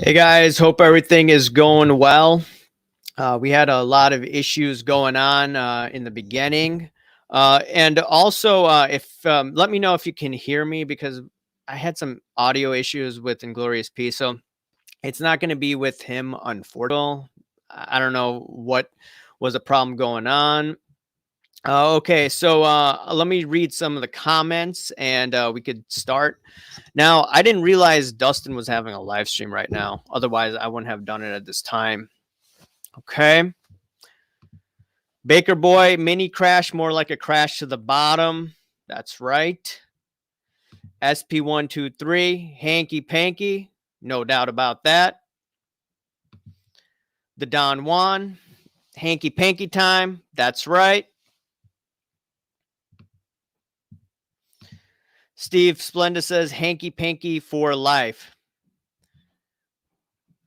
Hey guys, hope everything is going well. We had a lot of issues going on in the beginning. And also, if let me know if you can hear me because I had some audio issues with Inglorious P. So it's not going to be with him, unfortunately. I don't know what was a problem going on. Okay, so let me read some of the comments and we could start. Now, I didn't realize Dustin was having a live stream right now. Otherwise, I wouldn't have done it at this time. Okay. Baker Boy, mini crash, more like a crash to the bottom. That's right. SP123, hanky panky. No doubt about that. The Don Juan, hanky panky time. That's right. Steve Splenda says hanky panky for life.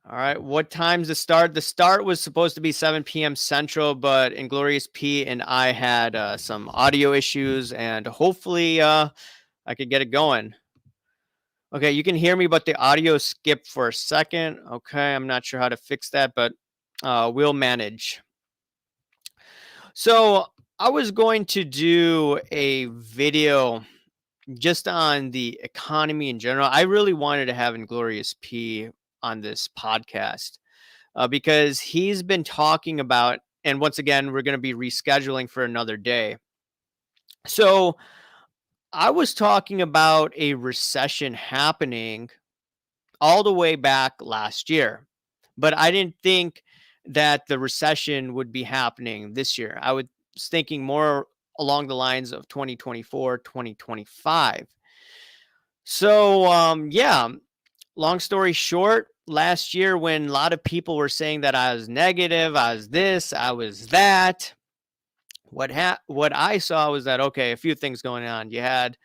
All right. What time's the start? The start was supposed to be 7 p.m. Central, but Inglorious P and I had some audio issues, and hopefully I could get it going. Okay, you can hear me, but the audio skipped for a second. Okay, I'm not sure how to fix that, but we'll manage. So I was going to do a video just on the economy in general. I really wanted to have Inglorious P on this podcast because he's been talking about, and once again, we're going to be rescheduling for another day. So I was talking about a recession happening all the way back last year, but I didn't think that the recession would be happening this year. I was thinking more along the lines of 2024, 2025. So, yeah, long story short, last year when a lot of people were saying that I was negative, I was this, I was that, what I saw was that, okay, a few things going on. You had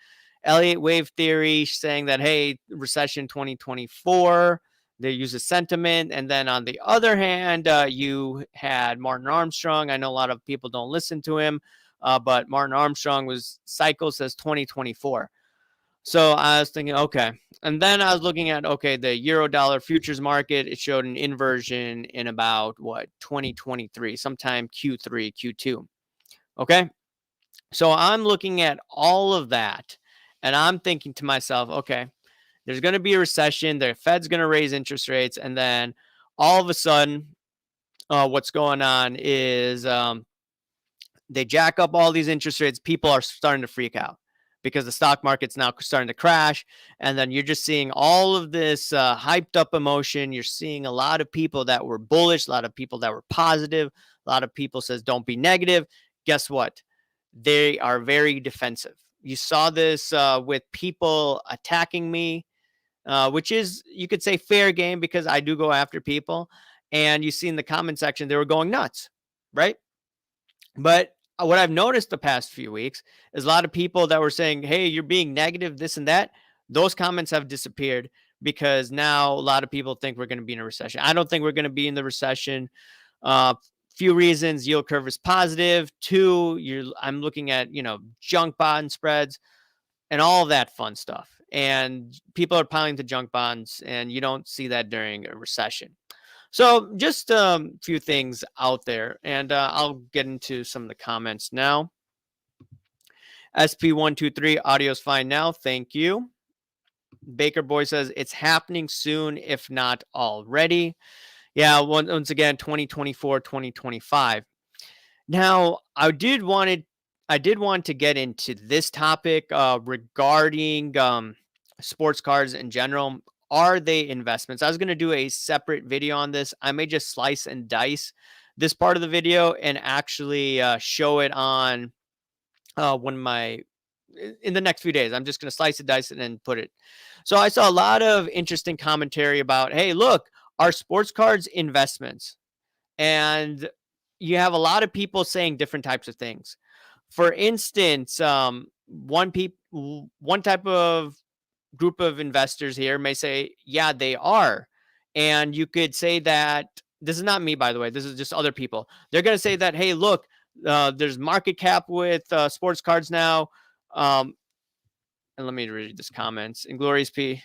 Elliott wave theory saying that, hey, recession 2024, they use a sentiment. And then on the other hand, you had Martin Armstrong. I know a lot of people don't listen to him, but Martin Armstrong was cycle says 2024. So I was thinking, okay. And then I was looking at, okay, the euro dollar futures market. It showed an inversion in about 2023, sometime Q3, Q2. Okay. So I'm looking at all of that and I'm thinking to myself, okay, there's going to be a recession. The Fed's going to raise interest rates. And then all of a sudden, what's going on is they jack up all these interest rates. People are starting to freak out because the stock market's now starting to crash. And then you're just seeing all of this hyped up emotion. You're seeing a lot of people that were bullish, a lot of people that were positive. A lot of people says, don't be negative. Guess what? They are very defensive. You saw this with people attacking me, which is, you could say, fair game because I do go after people. And you see in the comment section, they were going nuts, right? But what I've noticed the past few weeks is a lot of people that were saying, hey, you're being negative, this and that. Those comments have disappeared because now a lot of people think we're going to be in a recession. I don't think we're going to be in the recession. Few reasons. Yield curve is positive. Two, I'm looking at, junk bond spreads and all of that fun stuff. And people are piling to junk bonds, and you don't see that during a recession. So just a few things out there, and I'll get into some of the comments now. SP123, audio's fine now. Thank you. Baker Boy says it's happening soon, if not already. Yeah, once again, 2024, 2025. Now, I did want to get into this topic regarding sports cars in general. Are they investments? I was going to do a separate video on this. I may just slice and dice this part of the video and actually show it on in the next few days. I'm just going to slice it, dice it, and put it. So I saw a lot of interesting commentary about, hey, look, are sports cars investments? And you have a lot of people saying different types of things. For instance, one type of group of investors here may say, yeah, they are. And you could say that, this is not me, by the way, this is just other people. They're going to say that, hey, look, there's market cap with sports cards now. And let me read this comments. Inglorious P.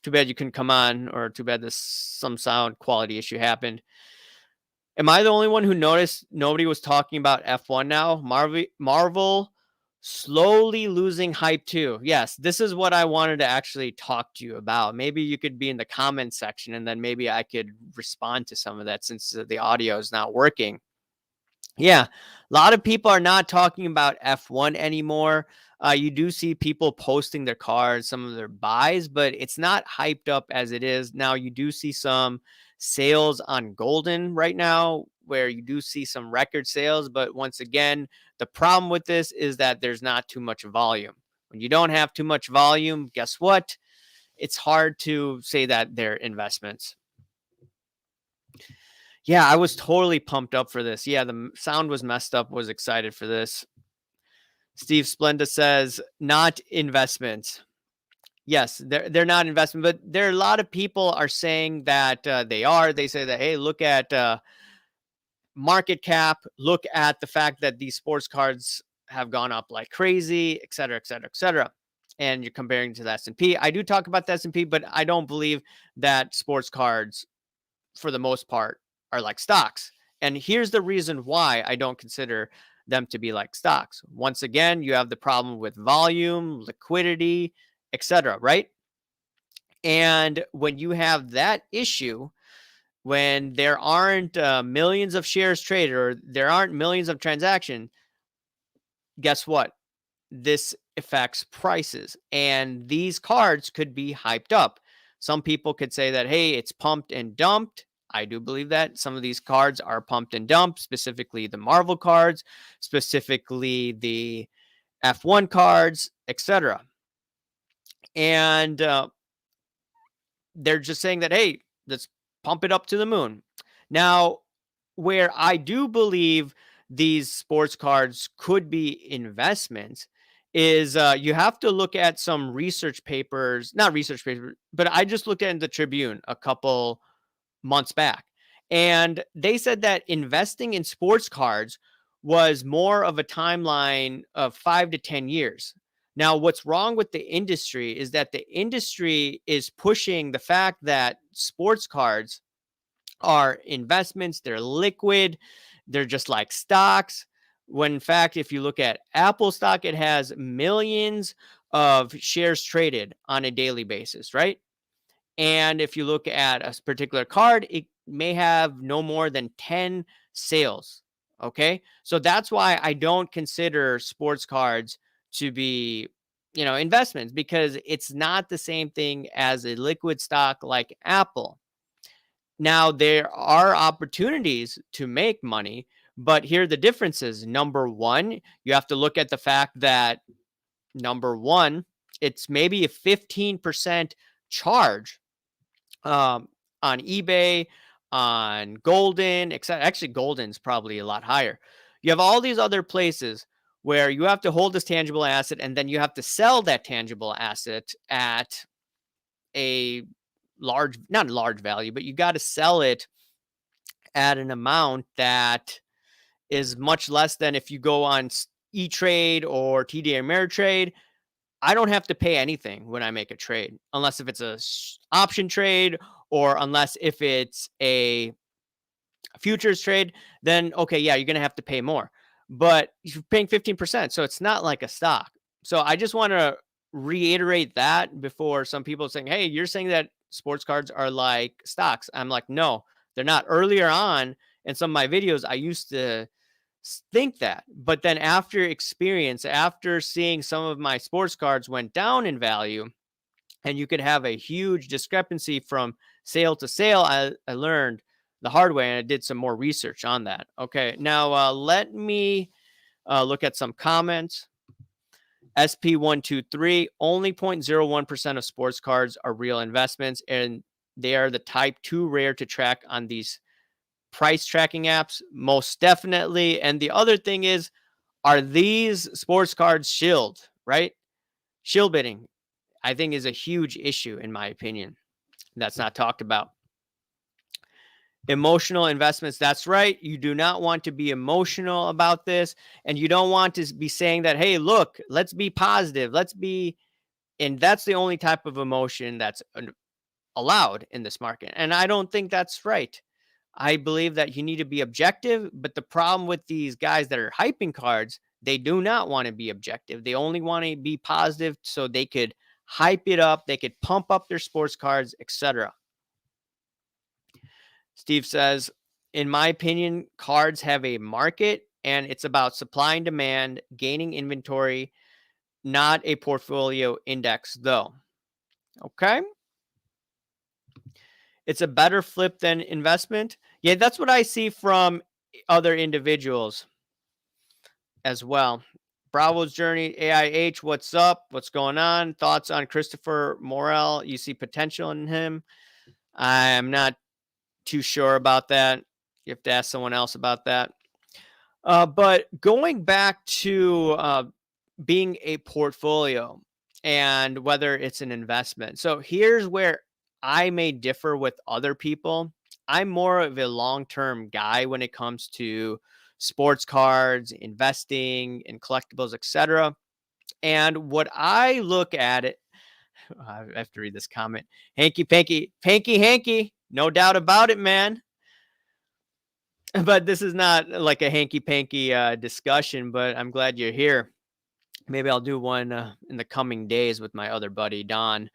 too bad you couldn't come on, or too bad some sound quality issue happened. Am I the only one who noticed nobody was talking about F1 now? Marvel slowly losing hype too. Yes, this is what I wanted to actually talk to you about. Maybe you could be in the comment section, and then maybe I could respond to some of that, since the audio is not working. Yeah, a lot of people are not talking about F1 anymore. You do see people posting their cars, some of their buys, but it's not hyped up as it is. Now, you do see some sales on Golden right now, where you do see some record sales. But once again, the problem with this is that there's not too much volume. When you don't have too much volume, guess what? It's hard to say that they're investments. Yeah, I was totally pumped up for this. Yeah, the sound was messed up. Was excited for this. Steve Splenda says, not investments. Yes, they're not investment, but there are a lot of people are saying that they are. They say that, hey, look at market cap. Look at the fact that these sports cards have gone up like crazy, et cetera, et cetera, et cetera. And you're comparing to the S&P. I do talk about the S&P, but I don't believe that sports cards, for the most part, are like stocks. And here's the reason why I don't consider them to be like stocks. Once again, you have the problem with volume, liquidity, etc., right? And when you have that issue, when there aren't millions of shares traded, or there aren't millions of transactions, guess what? This affects prices, and these cards could be hyped up. Some people could say that, hey, it's pumped and dumped. I do believe that some of these cards are pumped and dumped, specifically the Marvel cards, specifically the F1 cards, etc. And they're just saying that, hey, let's pump it up to the moon. Now, where I do believe these sports cards could be investments is you have to look at some research papers, not research papers, but I just looked at in the Tribune a couple months back. And they said that investing in sports cards was more of a timeline of 5 to 10 years. Now, what's wrong with the industry is that the industry is pushing the fact that sports cards are investments, they're liquid, they're just like stocks. When in fact, if you look at Apple stock, it has millions of shares traded on a daily basis, right? And if you look at a particular card, it may have no more than 10 sales. Okay. So that's why I don't consider sports cards to be, investments, because it's not the same thing as a liquid stock like Apple. Now, there are opportunities to make money, but here are the differences. Number one, you have to look at the fact that, number one, it's maybe a 15% charge on eBay, on Golden, etc. Actually, Golden's probably a lot higher. You have all these other places where you have to hold this tangible asset, and then you have to sell that tangible asset at a not a large value, but you got to sell it at an amount that is much less than if you go on E-Trade or TD Ameritrade. I don't have to pay anything when I make a trade, unless if it's a option trade, or unless if it's a futures trade, then okay, yeah, you're going to have to pay more. But you're paying 15%, so it's not like a stock. So I just want to reiterate that before some people saying, hey, you're saying that sports cards are like stocks. I'm like, no, they're not. Earlier on in some of my videos, I used to think that, but then after experience, after seeing some of my sports cards went down in value, and you could have a huge discrepancy from sale to sale, I learned the hard way, and I did some more research on that. Okay, now let me look at some comments. SP123, only 0.01% of sports cards are real investments, and they are the type too rare to track on these price tracking apps. Most definitely. And the other thing is, are these sports cards shilled, right? Shill bidding, I think, is a huge issue, in my opinion. That's not talked about. Emotional investments. That's right. You do not want to be emotional about this. And you don't want to be saying that, hey, look, let's be positive. Let's be And that's the only type of emotion that's allowed in this market. And I don't think that's right. I believe that you need to be objective, but the problem with these guys that are hyping cards, they do not want to be objective. They only want to be positive so they could hype it up, they could pump up their sports cards, etc. Steve says, in my opinion, cards have a market and it's about supply and demand, gaining inventory, not a portfolio index, though. Okay. It's a better flip than investment. Yeah, that's what I see from other individuals as well. Bravo's journey, AIH, what's up? What's going on? Thoughts on Christopher Morel? You see potential in him? I'm not too sure about that. You have to ask someone else about that. But going back to being a portfolio and whether it's an investment. So here's where I may differ with other people. I'm more of a long-term guy when it comes to sports cards, investing, and collectibles, etc. And what I look at it, I have to read this comment. Hanky panky, panky hanky, no doubt about it, man. But this is not like a hanky panky discussion, but I'm glad you're here. Maybe I'll do one in the coming days with my other buddy, Don.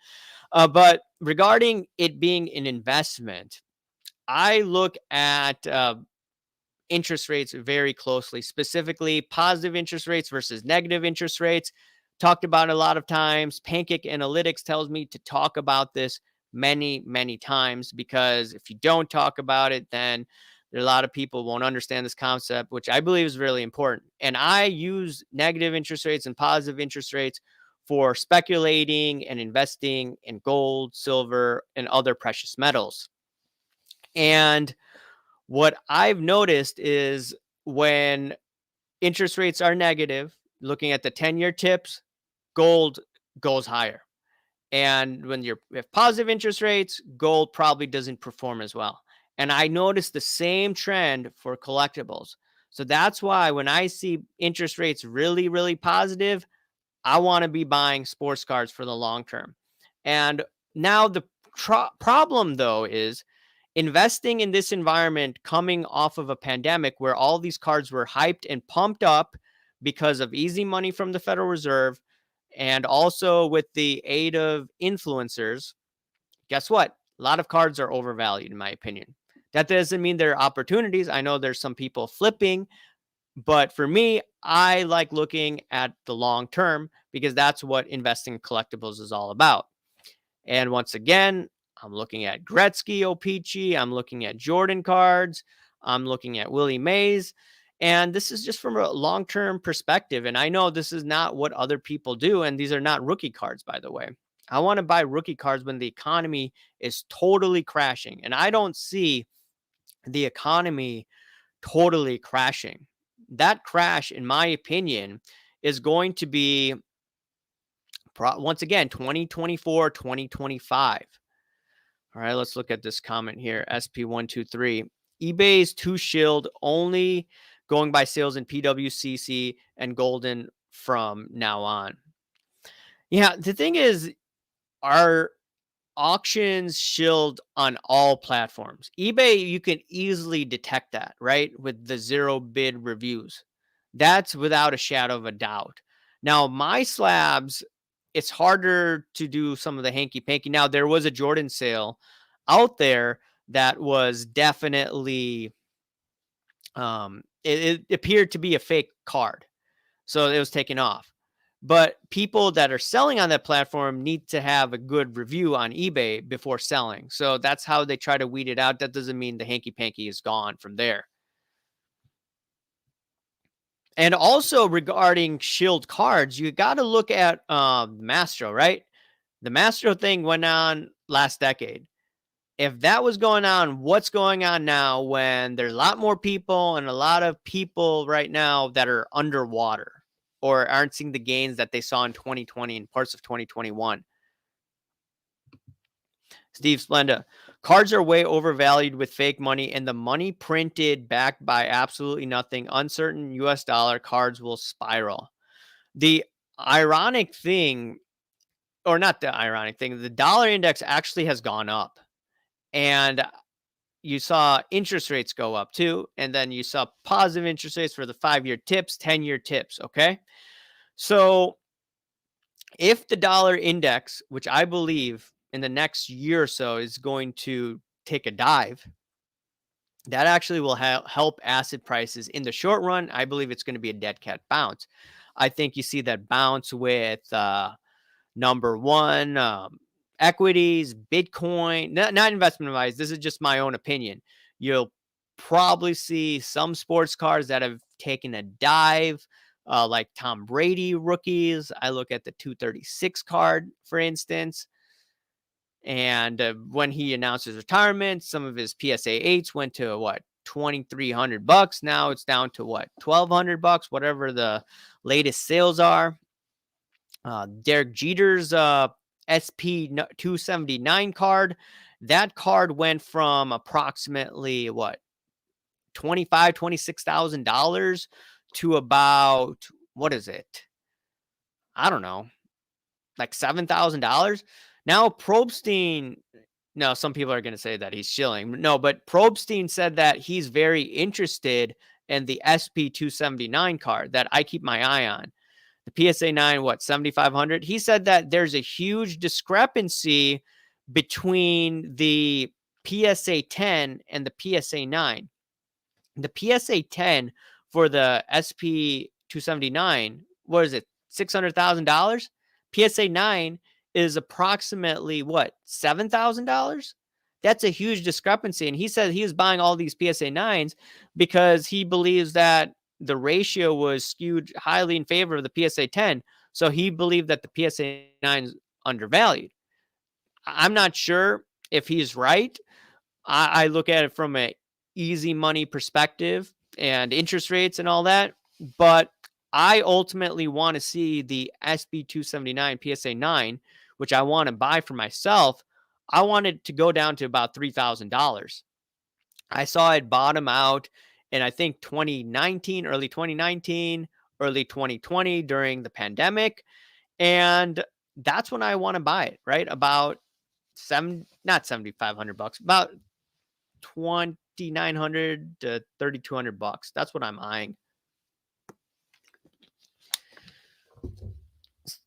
But regarding it being an investment, I look at interest rates very closely, specifically positive interest rates versus negative interest rates. Talked about a lot of times. Pancake Analytics tells me to talk about this many, many times because if you don't talk about it, then there are a lot of people won't understand this concept, which I believe is really important. And I use negative interest rates and positive interest rates for speculating and investing in gold, silver, and other precious metals. And what I've noticed is when interest rates are negative, looking at the 10-year tips, gold goes higher. And when you have positive interest rates, gold probably doesn't perform as well. And I noticed the same trend for collectibles. So that's why when I see interest rates really, really positive, I want to be buying sports cards for the long term. And now the problem, though, is investing in this environment coming off of a pandemic where all these cards were hyped and pumped up because of easy money from the Federal Reserve and also with the aid of influencers. Guess what? A lot of cards are overvalued, in my opinion. That doesn't mean there are opportunities. I know there's some people flipping, but for me, I like looking at the long term because that's what investing in collectibles is all about. And once again, I'm looking at Gretzky, O-Pee-Chee. I'm looking at Jordan cards. I'm looking at Willie Mays. And this is just from a long-term perspective. And I know this is not what other people do. And these are not rookie cards, by the way. I want to buy rookie cards when the economy is totally crashing. And I don't see the economy totally crashing. That crash, in my opinion, is going to be, once again, 2024, 2025. All right, let's look at this comment here. SP123. eBay is too shilled, only going by sales in PWCC and Golden from now on. Yeah, the thing is, our auctions shilled on all platforms. eBay, you can easily detect that, right? With the zero bid reviews. That's without a shadow of a doubt. Now, my slabs, it's harder to do some of the hanky panky. Now, there was a Jordan sale out there that was definitely, it appeared to be a fake card. So it was taken off. But people that are selling on that platform need to have a good review on eBay before selling. So that's how they try to weed it out. That doesn't mean the hanky panky is gone from there. And also regarding shield cards, you got to look at Mastro, right? The Mastro thing went on last decade. If that was going on, what's going on now when there's a lot more people and a lot of people right now that are underwater or aren't seeing the gains that they saw in 2020 and parts of 2021? Steve Splenda, cards are way overvalued with fake money and the money printed backed by absolutely nothing. Uncertain US dollar cards will spiral. The ironic thing or not the ironic thing, the dollar index actually has gone up. And you saw interest rates go up too. And then you saw positive interest rates for the 5-year tips, 10-year tips. Okay. So if the dollar index, which I believe in the next year or so is going to take a dive, that actually will help asset prices in the short run. I believe it's going to be a dead cat bounce. I think you see that bounce with number one, equities, Bitcoin, not investment advice. This is just my own opinion. You'll probably see some sports cars that have taken a dive, like Tom Brady rookies. I look at the 236 card, for instance. And when he announced his retirement, some of his PSA 8s went to what, $2,300. Now it's down to what, $1,200, whatever the latest sales are. Derek Jeter's SP 279 card. That card went from approximately what, $26,000 to about, what is it? I don't know, like $7,000. Now Probstein, no, some people are going to say that he's shilling. No, but Probstein said that he's very interested in the SP 279 card that I keep my eye on. The PSA 9, what, 7,500? He said that there's a huge discrepancy between the PSA 10 and the PSA 9. The PSA 10 for the SP 279, what is it, $600,000? PSA 9 is approximately what, $7,000? That's a huge discrepancy. And he said he was buying all these PSA 9s because he believes that the ratio was skewed highly in favor of the PSA 10. So he believed that the PSA 9 is undervalued. I'm not sure if he's right. I look at it from a easy money perspective and interest rates and all that. But I ultimately want to see the SB 279 PSA 9, which I want to buy for myself. I want it to go down to about $3,000. I saw it bottom out in, I think, 2019, early 2019, early 2020 during the pandemic. And that's when I want to buy it, right? About not $7,500, about 2,900 to $3,200. That's what I'm eyeing.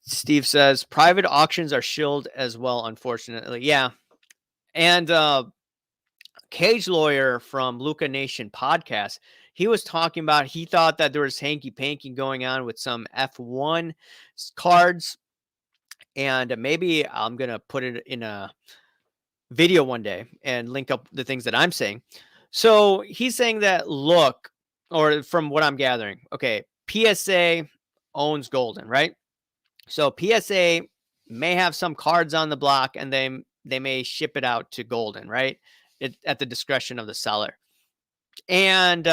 Steve says private auctions are shilled as well, unfortunately. Yeah. And Cage Lawyer from Luca Nation podcast, he was talking about, he thought that there was hanky panky going on with some F1 cards. And maybe I'm going to put it in a video one day and link up the things that I'm saying. So he's saying that, look, or from what I'm gathering, okay, PSA owns Golden, right? So PSA may have some cards on the block and they may ship it out to Golden, right? At the discretion of the seller. And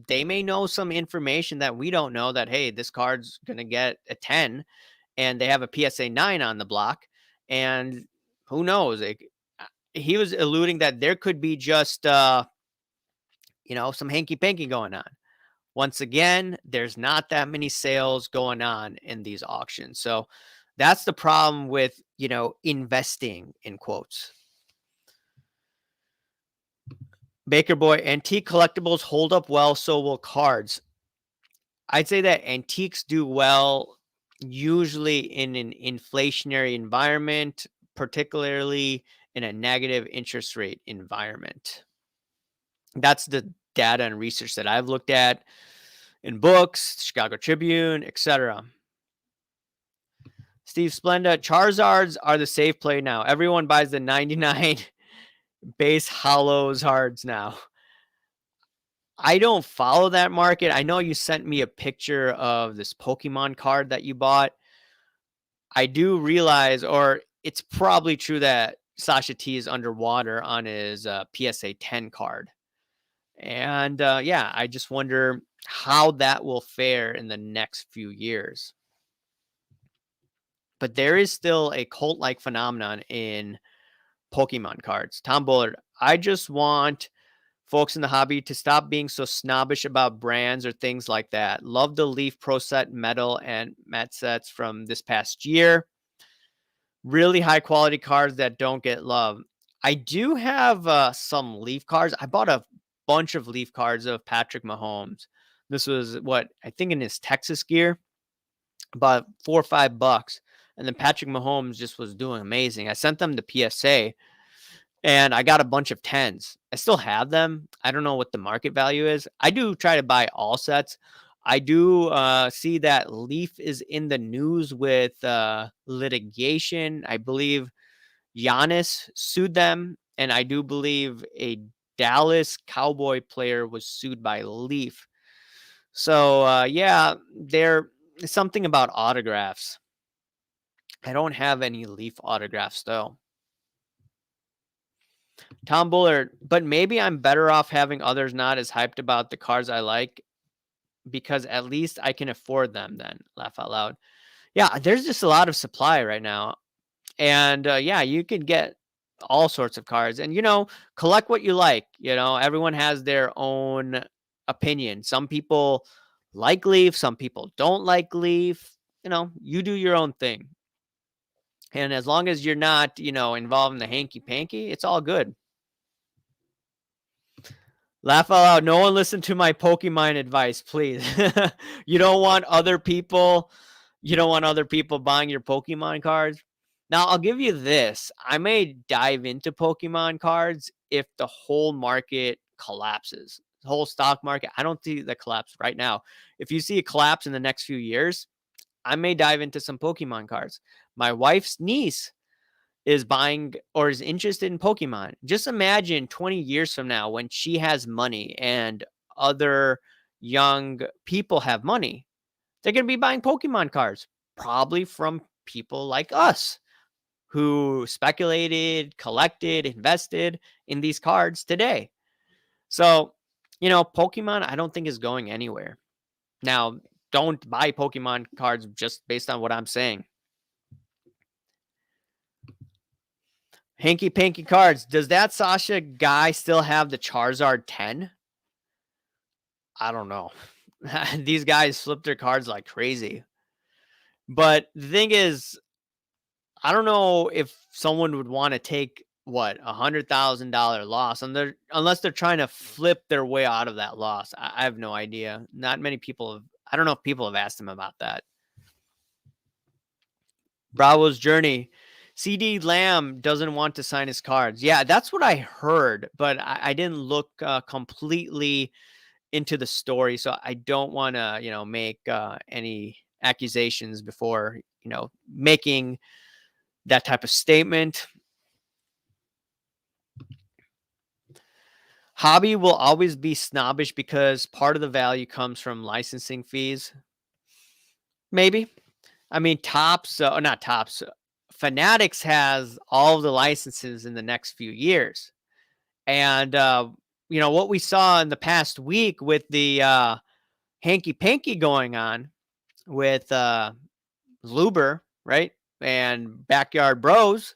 they may know some information that we don't know, that, hey, this card's going to get a 10 and they have a PSA 9 on the block. And who knows? He was alluding that there could be just, some hanky panky going on. Once again, there's not that many sales going on in these auctions. So that's the problem with, investing, in quotes. Baker Boy, antique collectibles hold up well, so will cards. I'd say that antiques do well usually in an inflationary environment, particularly in a negative interest rate environment. That's the data and research that I've looked at in books, Chicago Tribune, etc. Steve Splenda, Charizards are the safe play now. Everyone buys the 99 base hollows hards now. I don't follow that market. I know you sent me a picture of this Pokemon card that you bought. I do realize, or it's probably true, that Sasha T is underwater on his PSA 10 card. And I just wonder how that will fare in the next few years. But there is still a cult-like phenomenon in Pokemon cards. Tom Bullard, I just want folks in the hobby to stop being so snobbish about brands or things like that. Love the Leaf Pro Set metal and mat sets from this past year. Really high quality cards that don't get love. I do have some Leaf cards. I bought a bunch of Leaf cards of Patrick Mahomes. This was what I think in his Texas gear, about $4 or $5. And then Patrick Mahomes just was doing amazing. I sent them to PSA and I got a bunch of tens. I still have them. I don't know what the market value is. I do try to buy all sets. I do see that Leaf is in the news with litigation. I believe Giannis sued them, and I do believe a Dallas Cowboy player was sued by Leaf. So yeah, there's something about autographs. I don't have any Leaf autographs though. Tom Bullard, but maybe I'm better off having others not as hyped about the cars I like because at least I can afford them then. Laugh out loud. Yeah, there's just a lot of supply right now. And yeah, you can get all sorts of cards and, collect what you like. Everyone has their own opinion. Some people like Leaf, some people don't like Leaf. You do your own thing. And as long as you're not, involved in the hanky panky, it's all good. Laugh out loud. No one listen to my Pokemon advice, please. You don't want other people buying your Pokemon cards. Now, I'll give you this. I may dive into Pokemon cards if the whole market collapses. The whole stock market. I don't see the collapse right now. If you see a collapse in the next few years, I may dive into some Pokemon cards. My wife's niece is buying or is interested in Pokemon. Just imagine 20 years from now when she has money and other young people have money. They're going to be buying Pokemon cards, probably from people like us who speculated, collected, invested in these cards today. So, Pokemon, I don't think is going anywhere. Now, don't buy Pokemon cards just based on what I'm saying. Hanky Panky cards. Does that Sasha guy still have the Charizard 10? I don't know. These guys flip their cards like crazy. But the thing is, I don't know if someone would want to take $100,000 loss unless they're trying to flip their way out of that loss. I have no idea. Not many people have. I don't know if people have asked him about that. Bravo's journey. CD Lamb doesn't want to sign his cards. Yeah, that's what I heard, but I didn't look completely into the story, so I don't want to, make any accusations before, making that type of statement. Hobby will always be snobbish because part of the value comes from licensing fees. Maybe. I mean, Tops, or not Tops, Fanatics has all the licenses in the next few years. And, what we saw in the past week with the hanky panky going on with Luber, right? And Backyard Bros.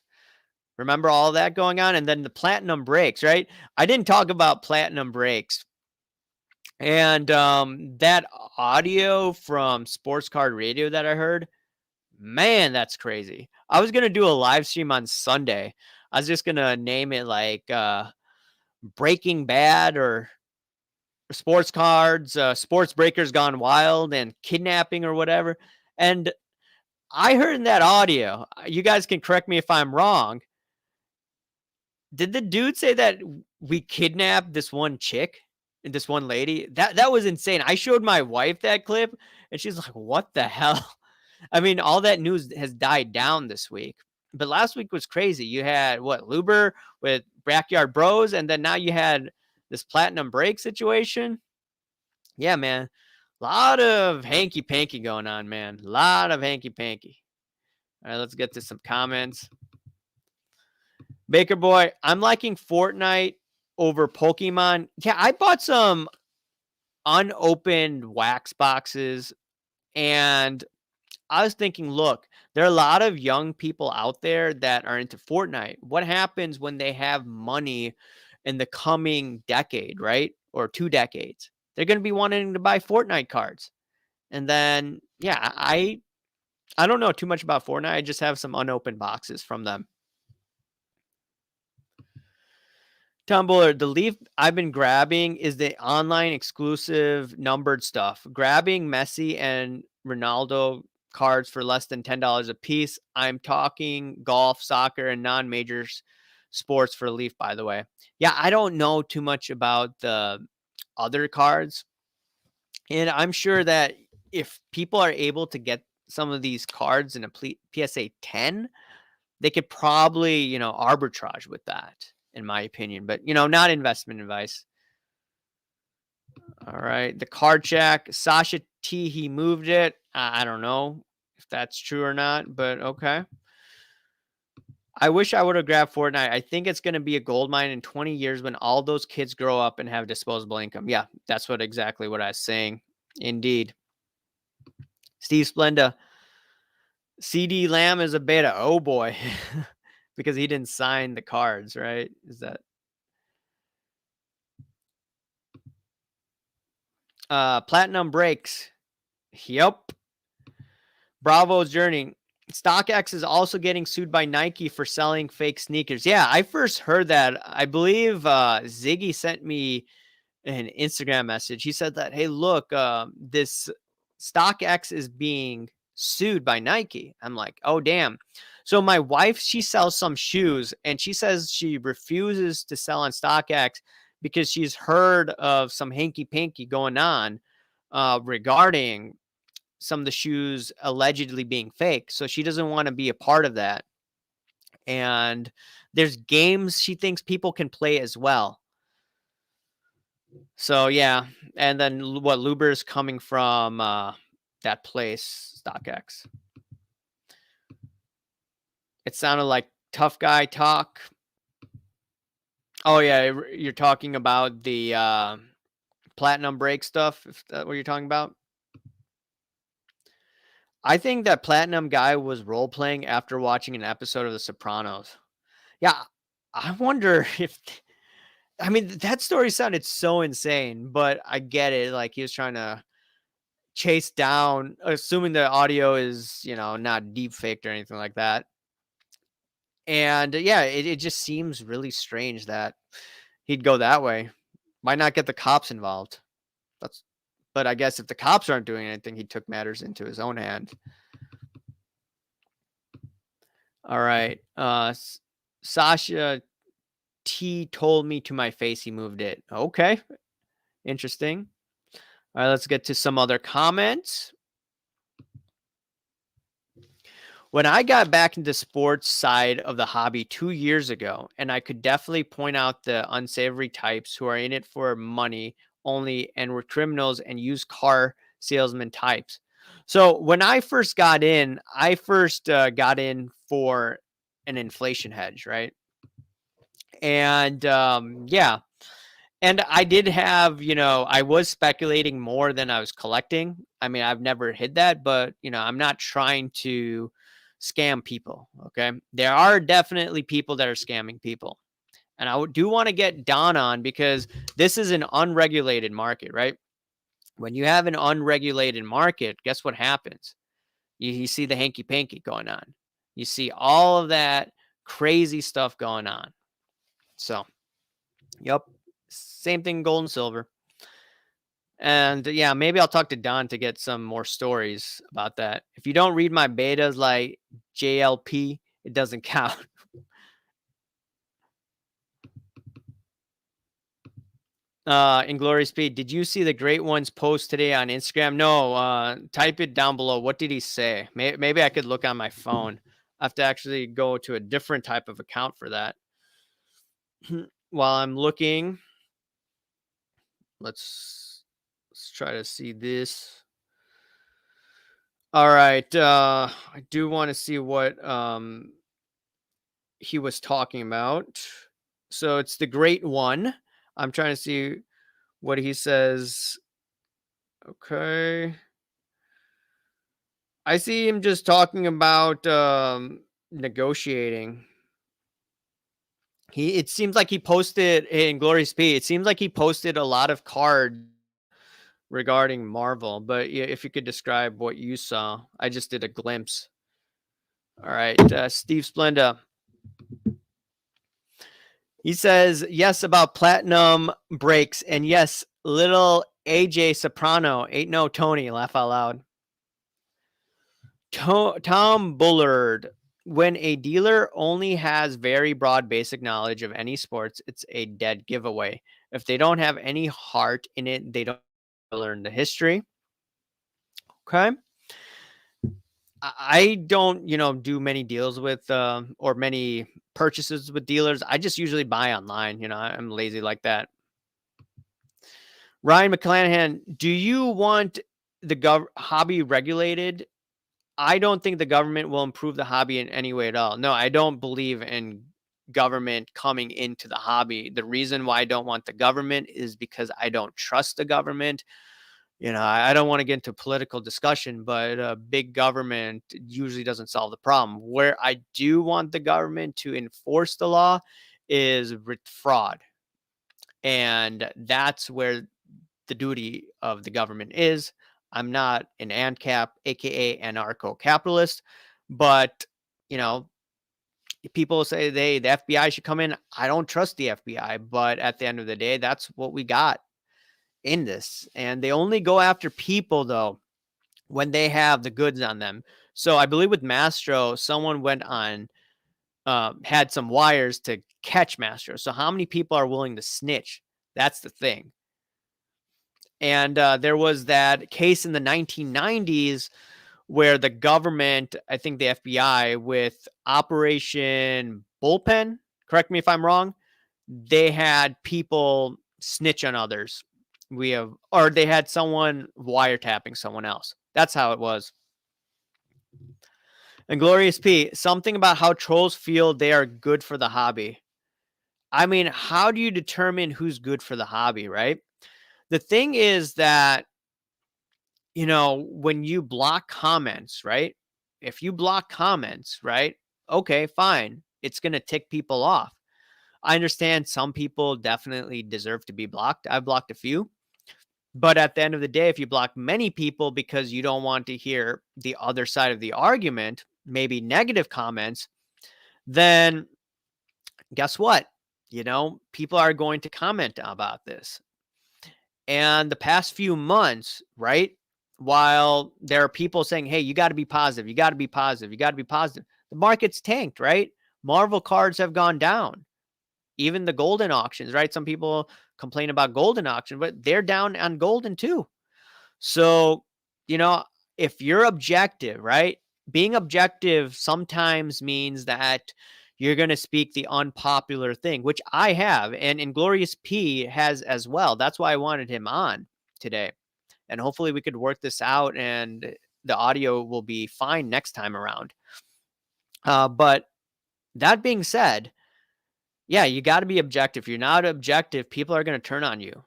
Remember all that going on? And then the platinum breaks, right? I didn't talk about platinum breaks. And that audio from Sports Card Radio that I heard, man, that's crazy. I was going to do a live stream on Sunday. I was just going to name it like Breaking Bad or Sports Cards, Sports Breakers Gone Wild and Kidnapping or whatever. And I heard in that audio, you guys can correct me if I'm wrong. Did the dude say that we kidnapped this one chick and this one lady? That was insane. I showed my wife that clip and she's like, "What the hell?" I mean, all that news has died down this week. But last week was crazy. You had Luber with Backyard Bros, and then now you had this platinum break situation. Yeah, man. A lot of hanky panky going on, man. A lot of hanky panky. All right, let's get to some comments. Baker Boy, I'm liking Fortnite over Pokemon. Yeah, I bought some unopened wax boxes and I was thinking, look, there are a lot of young people out there that are into Fortnite. What happens when they have money in the coming decade, right? Or 2 decades? They're going to be wanting to buy Fortnite cards. And then, yeah, I don't know too much about Fortnite. I just have some unopened boxes from them. Tumblr, the leaf I've been grabbing is the online exclusive numbered stuff. Grabbing Messi and Ronaldo cards for less than $10 a piece. I'm talking golf, soccer, and non-major sports for Leaf, by the way. Yeah, I don't know too much about the other cards. And I'm sure that if people are able to get some of these cards in a PSA 10, they could probably, arbitrage with that, in my opinion, but, not investment advice. All right. The card check, Sasha T, he moved it. I don't know if that's true or not, but okay. I wish I would have grabbed Fortnite. I think it's going to be a gold mine in 20 years when all those kids grow up and have disposable income. Yeah, that's exactly what I was saying. Indeed. Steve Splenda, CD Lamb is a beta. Oh boy. Because he didn't sign the cards, right? Is that Platinum Breaks? Yep. Bravo's Journey. StockX is also getting sued by Nike for selling fake sneakers. Yeah, I first heard that. I believe Ziggy sent me an Instagram message. He said that, hey, look, this StockX is being sued by Nike. I'm like, oh, damn. So my wife, she sells some shoes, and she says she refuses to sell on StockX because she's heard of some hanky-panky going on regarding some of the shoes allegedly being fake. So she doesn't want to be a part of that. And there's games she thinks people can play as well. So yeah, and then what Luber's coming from that place, StockX. It sounded like tough guy talk. Oh yeah, you're talking about the platinum break stuff. If that's what you're talking about. I think that platinum guy was role playing after watching an episode of The Sopranos. Yeah, I wonder if. I mean, that story sounded so insane, but I get it. Like he was trying to chase down, assuming the audio is, not deep faked or anything like that. And yeah, it just seems really strange that he'd go that way. Why not get the cops involved? That's, but I guess if the cops aren't doing anything, he took matters into his own hand. All right. Sasha T told me to my face he moved it. Okay. Interesting. All right, let's get to some other comments. When I got back into sports side of the hobby 2 years ago, and I could definitely point out the unsavory types who are in it for money only and were criminals and used car salesman types. So when I first got in, I got in for an inflation hedge, right? And yeah, and I did have, I was speculating more than I was collecting. I mean, I've never hid that, but, I'm not trying to scam people. Okay. There are definitely people that are scamming people. And I do want to get Don on because this is an unregulated market, right? When you have an unregulated market, guess what happens? You see the hanky panky going on. You see all of that crazy stuff going on. So, yep. Same thing, gold and silver. And yeah, maybe I'll talk to Don to get some more stories about that. If you don't read my betas like JLP, it doesn't count. Inglorious Speed, did you see the Great Ones post today on Instagram? No, type it down below. What did he say? Maybe I could look on my phone. I have to actually go to a different type of account for that. While I'm looking, let's try to see this. All right. I do want to see what he was talking about. So it's the Great One. I'm trying to see what he says. Okay. I see him just talking about negotiating. It seems like he posted in Glory Speed. It seems like he posted a lot of cards regarding Marvel, but yeah, if you could describe what you saw. I just did a glimpse. All right, Steve Splenda. He says yes about platinum breaks, and yes, little AJ Soprano ain't no Tony. Laugh out loud. Tom Bullard. When a dealer only has very broad basic knowledge of any sports, it's a dead giveaway. If they don't have any heart in it, they don't learn the history. Okay. I don't, do many deals with or many purchases with dealers. I just usually buy online. I'm lazy like that. Ryan McClanahan, do you want the hobby regulated? I don't think the government will improve the hobby in any way at all. No, I don't believe in government coming into the hobby. The reason why I don't want the government is because I don't trust the government. I don't want to get into political discussion, but big government usually doesn't solve the problem. Where I do want the government to enforce the law is with fraud. And that's where the duty of the government is. I'm not an ANCAP, aka anarcho-capitalist, but you know, people say the FBI should come in. I don't trust the FBI, but at the end of the day, that's what we got in this. And they only go after people though when they have the goods on them. So I believe with Mastro, someone went on had some wires to catch Mastro. So how many people are willing to snitch? That's the thing. And there was that case in the 1990s where the government, I think the FBI, with Operation Bullpen, correct me if I'm wrong, they had people snitch on others. Or they had someone wiretapping someone else. That's how it was. And Glorious P, something about how trolls feel they are good for the hobby. I mean, how do you determine who's good for the hobby, right? The thing is that, when you block comments, right? If you block comments, right? Okay, fine. It's going to tick people off. I understand some people definitely deserve to be blocked. I've blocked a few. But at the end of the day, if you block many people because you don't want to hear the other side of the argument, maybe negative comments, then guess what? People are going to comment about this. And the past few months, right? While there are people saying, hey, you got to be positive, you got to be positive, you got to be positive, the market's tanked, right? Marvel cards have gone down. Even the golden auctions, right? Some people complain about golden auction, but they're down on golden too. So, if you're objective, right? Being objective sometimes means that you're going to speak the unpopular thing, which I have, and Inglorious P has as well. That's why I wanted him on today. And hopefully we could work this out and the audio will be fine next time around. But that being said, yeah, you got to be objective. If you're not objective, people are going to turn on you.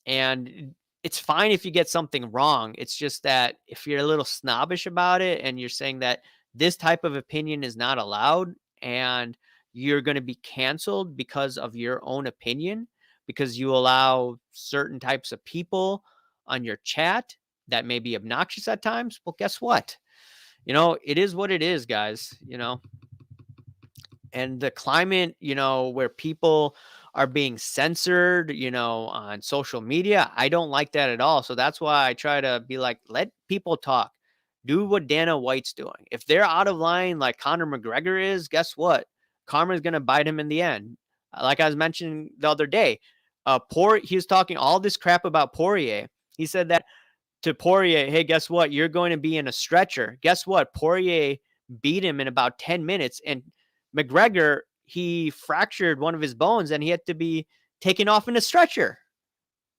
And it's fine if you get something wrong. It's just that if you're a little snobbish about it and you're saying that this type of opinion is not allowed and you're going to be canceled because of your own opinion, because you allow certain types of people on your chat that may be obnoxious at times, well, guess what? It is what it is, guys, and the climate, where people are being censored, on social media, I don't like that at all. So that's why I try to be like, let people talk. Do what Dana White's doing. If they're out of line like Conor McGregor is, guess what? Karma's going to bite him in the end. Like I was mentioning the other day, he was talking all this crap about Poirier. He said that to Poirier, hey, guess what? You're going to be in a stretcher. Guess what? Poirier beat him in about 10 minutes. And McGregor, he fractured one of his bones and he had to be taken off in a stretcher,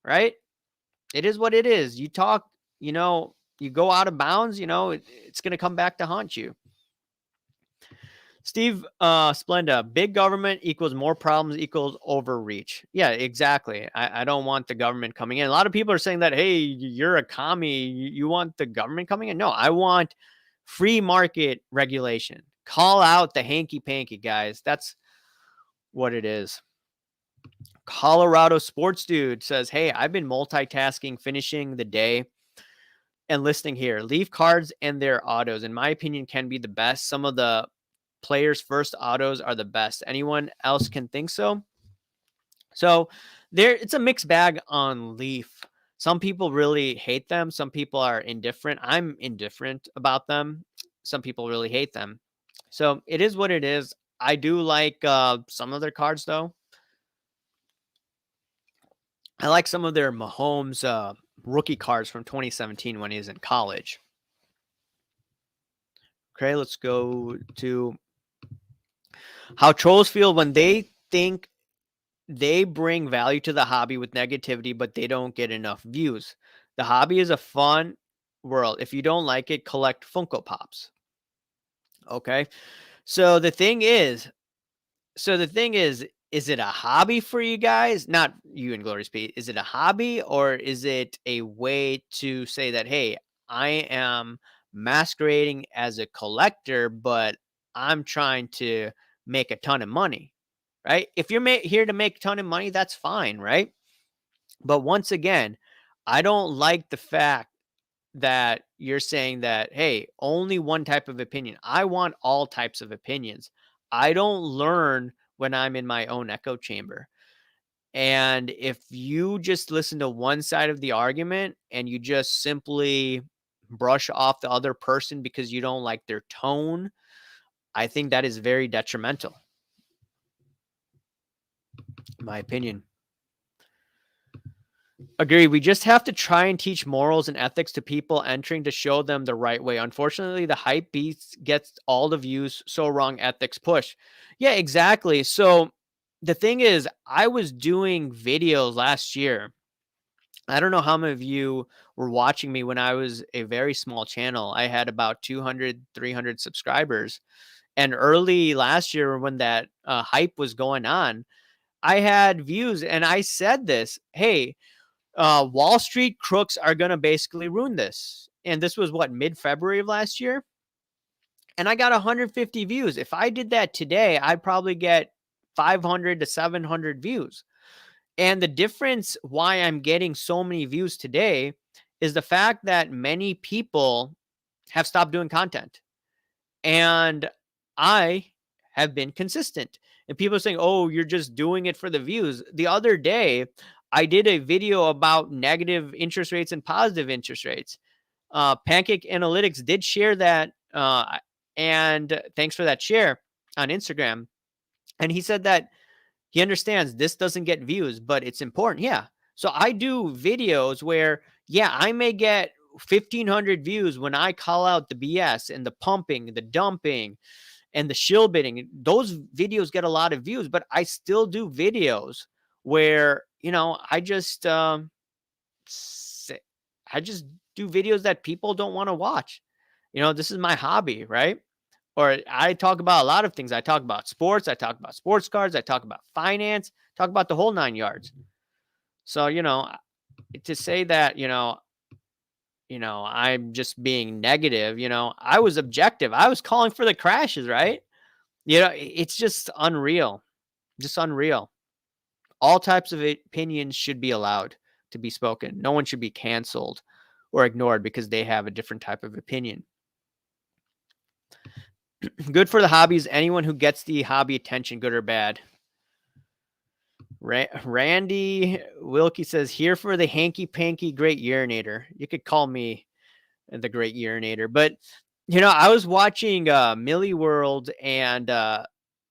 right? It is what it is. You talk, you go out of bounds, it's going to come back to haunt you. Steve Splenda, big government equals more problems equals overreach. Yeah, exactly. I don't want the government coming in. A lot of people are saying that, hey, you're a commie. You want the government coming in? No, I want free market regulation. Call out the hanky panky, guys. That's what it is. Colorado sports dude says, hey, I've been multitasking, finishing the day and listening here. Leaf cards and their autos, in my opinion, can be the best. Some of the players' first autos are the best. Anyone else can think so? So it's a mixed bag on Leaf. Some people really hate them. Some people are indifferent. I'm indifferent about them. Some people really hate them. So it is what it is. I do like some of their cards though. I like some of their Mahomes rookie cards from 2017 when he was in college. Okay, let's go to how trolls feel when they think they bring value to the hobby with negativity, but they don't get enough views. The hobby is a fun world. If you don't like it, collect Funko Pops. Okay. So the thing is, is it a hobby for you guys? Not you and Glory Speed. Is it a hobby or is it a way to say that, hey, I am masquerading as a collector, but I'm trying to make a ton of money, right? If you're here to make a ton of money, that's fine, right? But once again, I don't like the fact that you're saying that, hey, only one type of opinion. I want all types of opinions. I don't learn when I'm in my own echo chamber. And if you just listen to one side of the argument and you just simply brush off the other person because you don't like their tone, I think that is very detrimental, in my opinion. Agree. We just have to try and teach morals and ethics to people entering to show them the right way. Unfortunately, the hype beast gets all the views, so wrong ethics push. Yeah, exactly. So the thing is, I was doing videos last year. I don't know how many of you were watching me when I was a very small channel. I had about 200, 300 subscribers. And early last year, when that hype was going on, I had views and I said this, hey, Wall Street crooks are going to basically ruin this. And this was what, mid-February of last year? And I got 150 views. If I did that today, I'd probably get 500 to 700 views. And the difference why I'm getting so many views today is the fact that many people have stopped doing content. And I have been consistent. And people are saying, oh, you're just doing it for the views. The other day, I did a video about negative interest rates and positive interest rates. Pancake Analytics did share that. And thanks for that share on Instagram. And he said that he understands this doesn't get views, but it's important. Yeah. So I do videos where, yeah, I may get 1,500 views when I call out the BS and the pumping, the dumping, and the shill bidding. Those videos get a lot of views, but I still do videos where, I just do videos that people don't want to watch. This is my hobby, right? Or I talk about a lot of things. I talk about sports, I talk about sports cards, I talk about finance, talk about the whole 9 yards. So, to say that, I'm just being negative, I was objective. I was calling for the crashes, right? It's just unreal. Just unreal. All types of opinions should be allowed to be spoken. No one should be canceled or ignored because they have a different type of opinion. Good for the hobbies. Anyone who gets the hobby attention, good or bad. Randy Wilkie says, here for the hanky-panky great urinator. You could call me the great urinator. But, I was watching Millie World and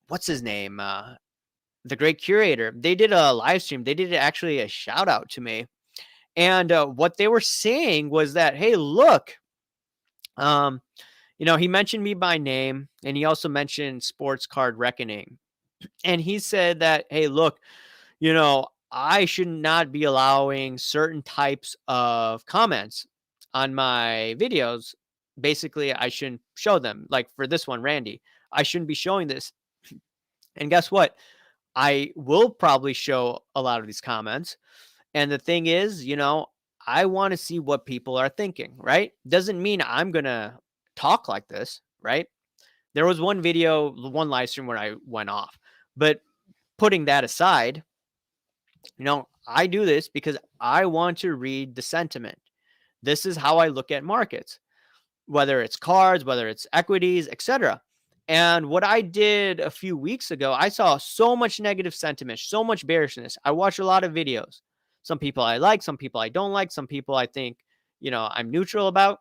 what's his name? The Great Curator. They did a live stream. They did actually a shout out to me. And what they were saying was that, hey, look, he mentioned me by name and he also mentioned Sports Card Reckoning. And he said that, hey, look, I should not be allowing certain types of comments on my videos. Basically, I shouldn't show them. Like for this one, Randy, I shouldn't be showing this. And guess what? I will probably show a lot of these comments. And the thing is, I want to see what people are thinking, right? Doesn't mean I'm going to talk like this, right? There was one video, one live stream where I went off. But putting that aside, I do this because I want to read the sentiment. This is how I look at markets, whether it's cards, whether it's equities, etc. And what I did a few weeks ago, I saw so much negative sentiment, so much bearishness. I watched a lot of videos. Some people I like, some people I don't like, some people I think, I'm neutral about.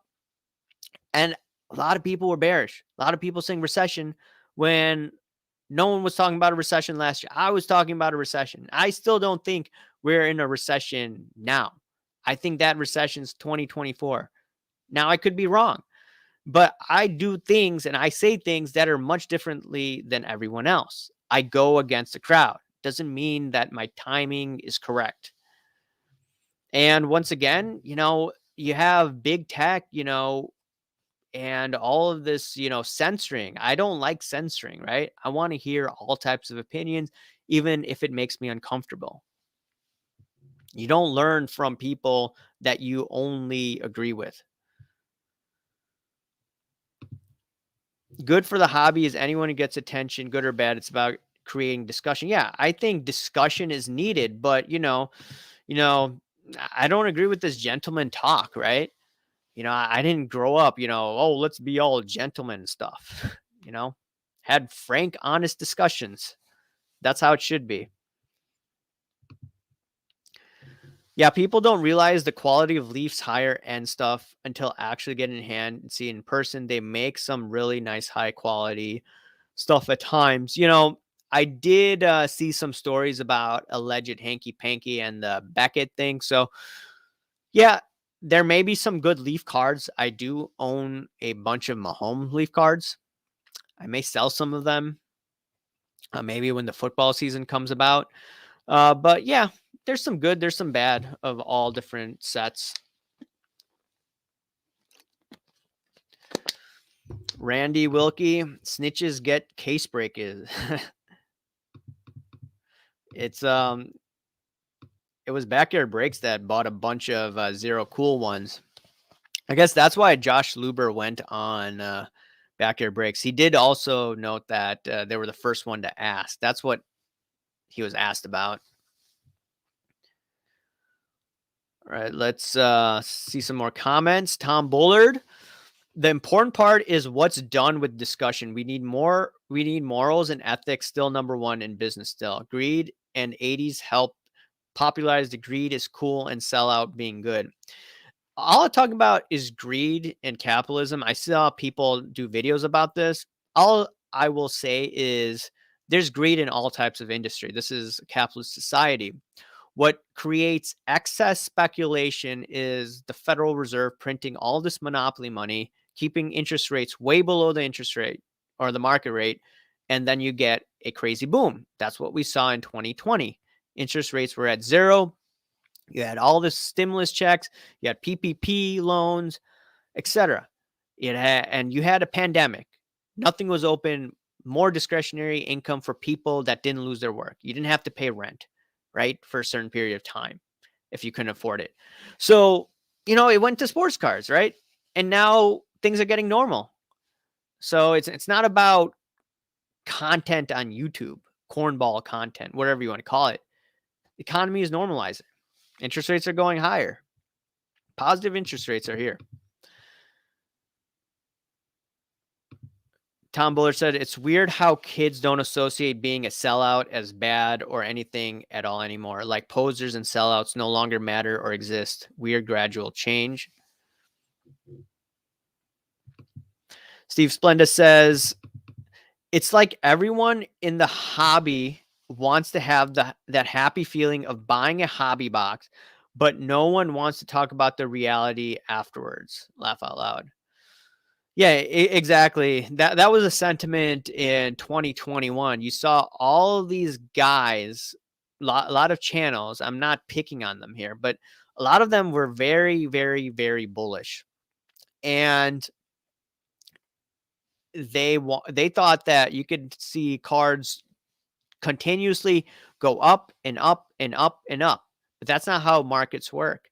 And a lot of people were bearish. A lot of people saying recession when no one was talking about a recession last year. I was talking about a recession. I still don't think we're in a recession now. I think that recession's 2024. Now I could be wrong, but I do things and I say things that are much differently than everyone else. I go against the crowd. Doesn't mean that my timing is correct. And once again, you have big tech, and all of this, censoring. I don't like censoring, right? I want to hear all types of opinions, even if it makes me uncomfortable. You don't learn from people that you only agree with. Good for the hobby is anyone who gets attention, good or bad. It's about creating discussion. Yeah, I think discussion is needed, but I don't agree with this gentleman talk, right? I didn't grow up, oh, let's be all gentlemen and stuff, had frank, honest discussions. That's how it should be. Yeah, people don't realize the quality of Leafs higher end stuff until actually get in hand and see in person. They make some really nice, high quality stuff at times. I did see some stories about alleged hanky panky and the Beckett thing. So, yeah, there may be some good Leaf cards. I do own a bunch of Mahomes Leaf cards. I may sell some of them maybe when the football season comes about. But yeah, there's some good, there's some bad of all different sets. Randy Wilkie, snitches get case breakers. It was Backyard Breaks that bought a bunch of Zero Cool ones. I guess that's why Josh Luber went on Backyard Breaks. He did also note that they were the first one to ask. That's what he was asked about. All right, let's see some more comments. Tom Bullard. The important part is what's done with discussion. We need morals and ethics still number one in business still. Greed and 80s help popularize the greed is cool and sell out being good. All I'm talking about is greed and capitalism. I saw people do videos about this. All I will say is there's greed in all types of industry. This is a capitalist society. What creates excess speculation is the Federal Reserve printing all this monopoly money, keeping interest rates way below the interest rate or the market rate, and then you get a crazy boom. That's what we saw in 2020. Interest rates were at zero. You had all this stimulus checks, you had PPP loans, etc. And you had a pandemic. Nothing was open, more discretionary income for people that didn't lose their work. You didn't have to pay rent, right, for a certain period of time if you couldn't afford it. So, it went to sports cards, right? And now things are getting normal. So it's not about content on YouTube, cornball content, whatever you want to call it. The economy is normalizing. Interest rates are going higher. Positive interest rates are here. Tom Bullard said, it's weird how kids don't associate being a sellout as bad or anything at all anymore. Like posers and sellouts no longer matter or exist. Weird gradual change. Steve Splenda says, it's like everyone in the hobby wants to have that happy feeling of buying a hobby box, but no one wants to talk about the reality afterwards. Laugh out loud. Yeah, exactly. That was a sentiment in 2021. You saw all of these guys, a lot of channels. I'm not picking on them here, but a lot of them were very, very, very bullish, and they thought that you could see cards continuously go up and up and up and up, but that's not how markets work.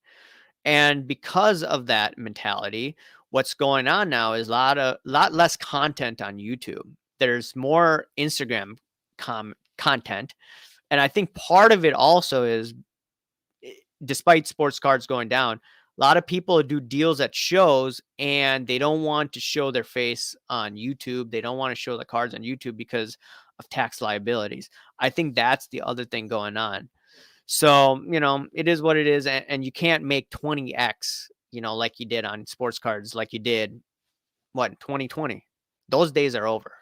And because of that mentality, what's going on now is a lot less content on YouTube. There's more Instagram content, And I think part of it also is, despite sports cards going down, a lot of people do deals at shows and they don't want to show their face on YouTube. They don't want to show the cards on YouTube because of tax liabilities. I think that's the other thing going on. So, it is what it is. And you can't make 20x, like you did on sports cards, like you did, 2020. Those days are over.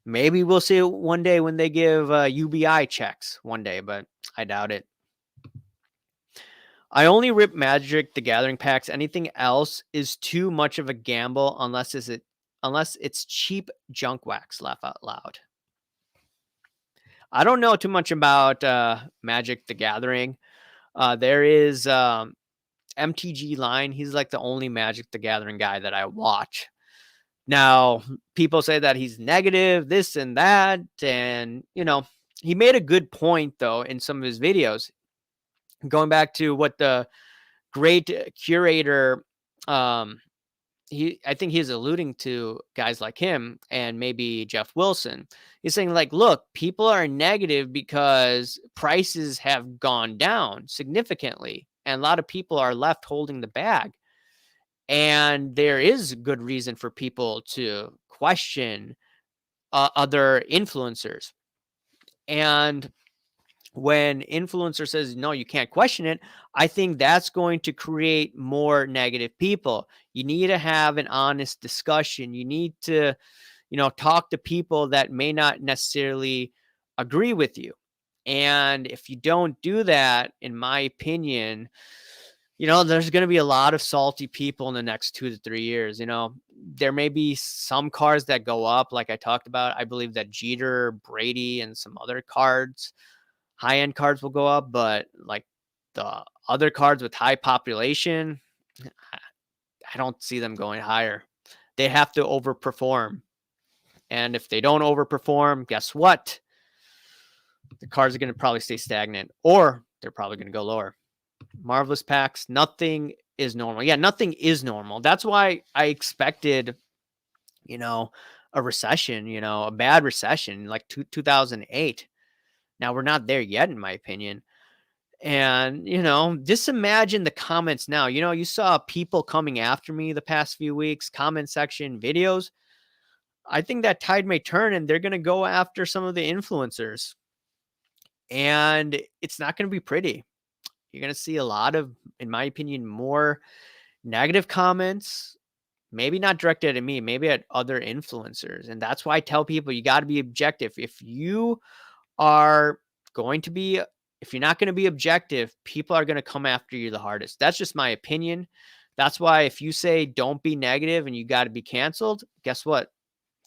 Maybe we'll see it one day when they give UBI checks one day, but I doubt it. I only rip Magic the Gathering packs. Anything else is too much of a gamble unless it's cheap junk wax. Laugh out loud. I don't know too much about Magic the Gathering. There is MTG Line. He's like the only Magic the Gathering guy that I watch. Now, people say that he's negative, this and that. And, he made a good point, though, in some of his videos. Going back to what the great curator, I think he's alluding to guys like him and maybe Jeff Wilson. He's saying, like, look, people are negative because prices have gone down significantly. And a lot of people are left holding the bag. And there is good reason for people to question other influencers. And when influencer says, no, you can't question it, I think that's going to create more negative people. You need to have an honest discussion. You need to, talk to people that may not necessarily agree with you. And if you don't do that, in my opinion, there's going to be a lot of salty people in the next 2 to 3 years. There may be some cards that go up, like I talked about. I believe that Jeter, Brady, and some other cards, high-end cards, will go up, but like the other cards with high population, I don't see them going higher. They have to overperform. And if they don't overperform, guess what? The cards are going to probably stay stagnant, or they're probably going to go lower. Marvelous packs, nothing is normal. Yeah, nothing is normal. That's why I expected, a recession, a bad recession like 2008. Now we're not there yet, in my opinion. And, just imagine the comments now. You saw people coming after me the past few weeks, comment section videos. I think that tide may turn and they're going to go after some of the influencers. And it's not going to be pretty. You're going to see a lot of, in my opinion, more negative comments, maybe not directed at me, maybe at other influencers. And that's why I tell people you got to be objective. If you're not going to be objective, people are going to come after you the hardest. That's just my opinion. That's why if you say don't be negative and you got to be canceled, guess what?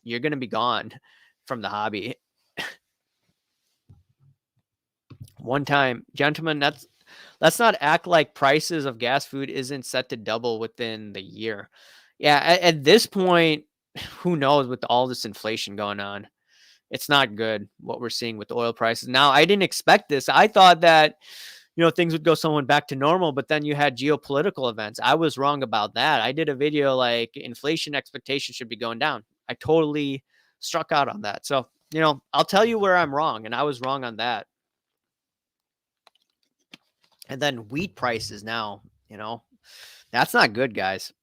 You're going to be gone from the hobby. One time, gentlemen, let's not act like prices of gas food isn't set to double within the year. Yeah, at this point, who knows with all this inflation going on? It's not good what we're seeing with oil prices. Now, I didn't expect this. I thought that, things would go somewhat back to normal, but then you had geopolitical events. I was wrong about that. I did a video like inflation expectations should be going down. I totally struck out on that. So, I'll tell you where I'm wrong, and I was wrong on that. And then wheat prices now, that's not good, guys.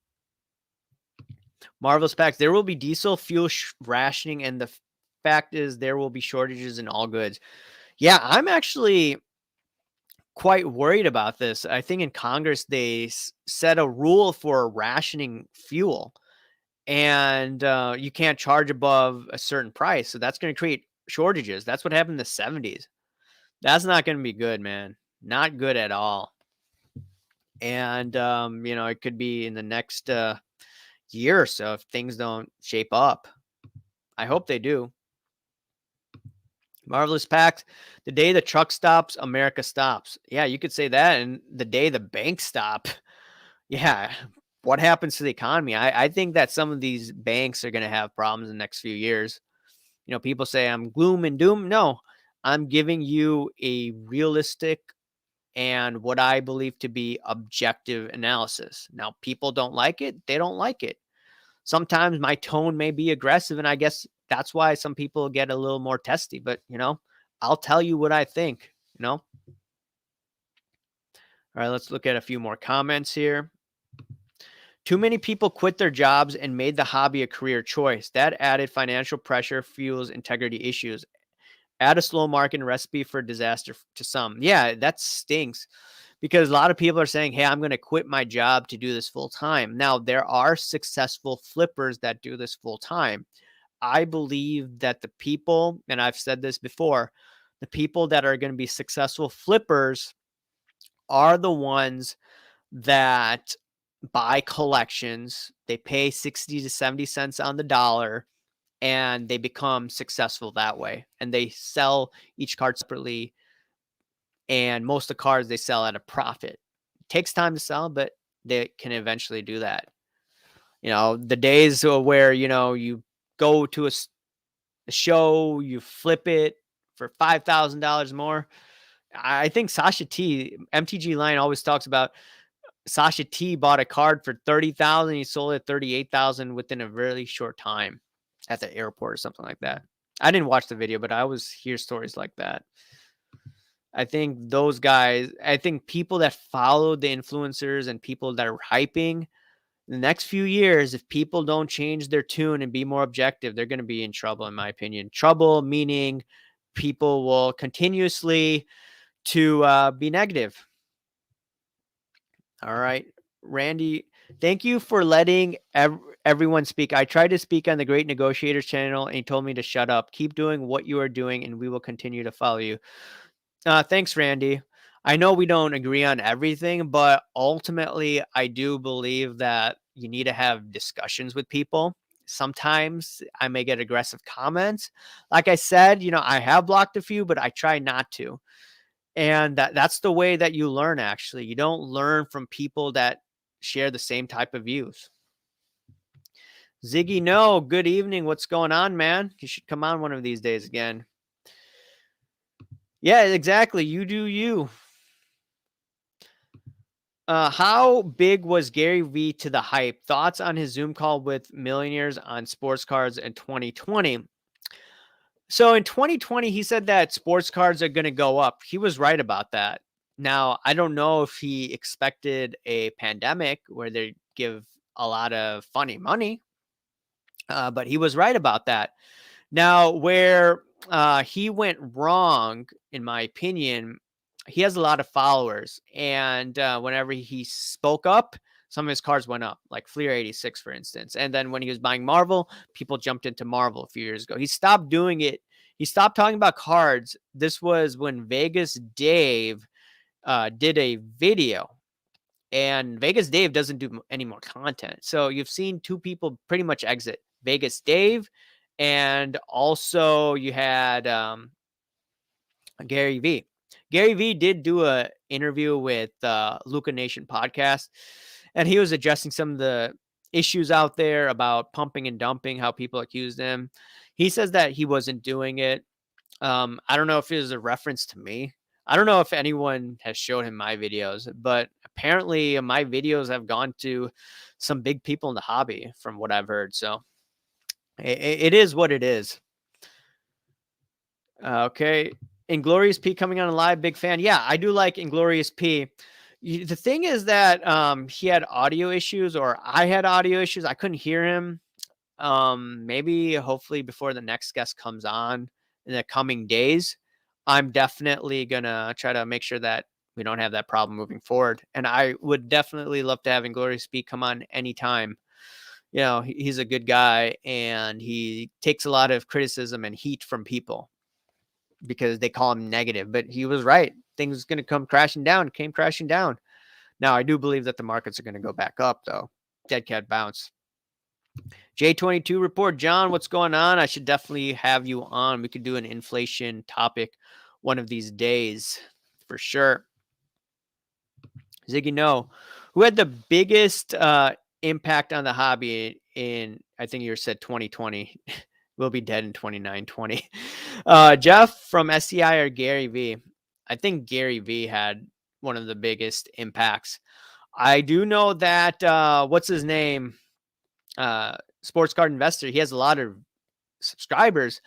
Marvelous packs. There will be diesel fuel rationing, and the fact is there will be shortages in all goods. Yeah, I'm actually quite worried about this. I think in Congress, they set a rule for rationing fuel, and you can't charge above a certain price. So that's going to create shortages. That's what happened in the 70s. That's not going to be good, man. Not good at all. And, it could be in the next year or so if things don't shape up. I hope they do. Marvelous packs. The day the truck stops, America stops. Yeah, you could say that. And the day the banks stop, yeah, what happens to the economy? I think that some of these banks are going to have problems in the next few years. People say I'm gloom and doom. No, I'm giving you a realistic and what I believe to be objective analysis. Now, people don't like it. They don't like it. Sometimes my tone may be aggressive, and I guess that's why some people get a little more testy. But, I'll tell you what I think, you know? All right, let's look at a few more comments here. Too many people quit their jobs and made the hobby a career choice. That added financial pressure fuels integrity issues. Add a slow market recipe for disaster to some. Yeah, that stinks because a lot of people are saying, hey, I'm going to quit my job to do this full time. Now, there are successful flippers that do this full time. I believe that the people, and I've said this before, the people that are going to be successful flippers are the ones that buy collections. They pay 60 to 70 cents on the dollar and they become successful that way. And they sell each card separately. And most of the cards they sell at a profit. It takes time to sell, but they can eventually do that. You know, the days where, you know, you go to a show, you flip it for $5,000 more. I think Sasha T, MTG Line always talks about Sasha T bought a card for 30,000. He sold it 38,000 within a really short time at the airport or something like that. I didn't watch the video, but I always hear stories like that. I think those guys, I think people that follow the influencers and people that are hyping the next few years, if people don't change their tune and be more objective, they're going to be in trouble, in my opinion. Trouble meaning people will continuously to be negative. All right, Randy, thank you for letting everyone speak. I tried to speak on the Great Negotiators channel and he told me to shut up. Keep doing what you are doing and we will continue to follow you. Thanks, Randy. I know we don't agree on everything, but ultimately, I do believe that you need to have discussions with people. Sometimes I may get aggressive comments. Like I said, you know, I have blocked a few, but I try not to. And that's the way that you learn, actually. You don't learn from people that share the same type of views. Ziggy, no, good evening. What's going on, man? You should come on one of these days again. Yeah, exactly. You do you. How big was Gary Vee to the hype? Thoughts on his Zoom call with millionaires on sports cards in 2020? So in 2020, he said that sports cards are going to go up. He was right about that. Now, I don't know if he expected a pandemic where they give a lot of funny money, but he was right about that. Now, where he went wrong, in my opinion, he has a lot of followers, and whenever he spoke up, some of his cards went up, like Fleer 86, for instance. And then when he was buying Marvel, people jumped into Marvel a few years ago. He stopped doing it. He stopped talking about cards. This was when Vegas Dave did a video, and Vegas Dave doesn't do any more content. So you've seen two people pretty much exit, Vegas Dave, and also you had Gary Vee. Gary Vee did do a interview with Luca Nation podcast, and he was addressing some of the issues out there about pumping and dumping, how people accused him. He says that he wasn't doing it. I don't know if it was a reference to me. I don't know if anyone has showed him my videos, but apparently my videos have gone to some big people in the hobby from what I've heard. So it is what it is. Okay. Inglorious P coming on live, big fan. Yeah, I do like Inglorious P. The thing is that he had audio issues, or I had audio issues. I couldn't hear him. Maybe hopefully before the next guest comes on in the coming days, I'm definitely gonna try to make sure that we don't have that problem moving forward. And I would definitely love to have Inglorious P come on anytime. You know, he's a good guy and he takes a lot of criticism and heat from people because they call him negative, but he was right. Things going to come crashing down, came crashing down. Now, I do believe that the markets are going to go back up, though. Dead cat bounce. J22 report. John, what's going on? I should definitely have you on. We could do an inflation topic one of these days for sure. Ziggy, no. Who had the biggest impact on the hobby in, I think you said 2020? We'll be dead in 2920. Jeff from SCI or Gary Vee? I think Gary Vee had one of the biggest impacts. I do know that, what's his name? Sports Card Investor. He has a lot of subscribers.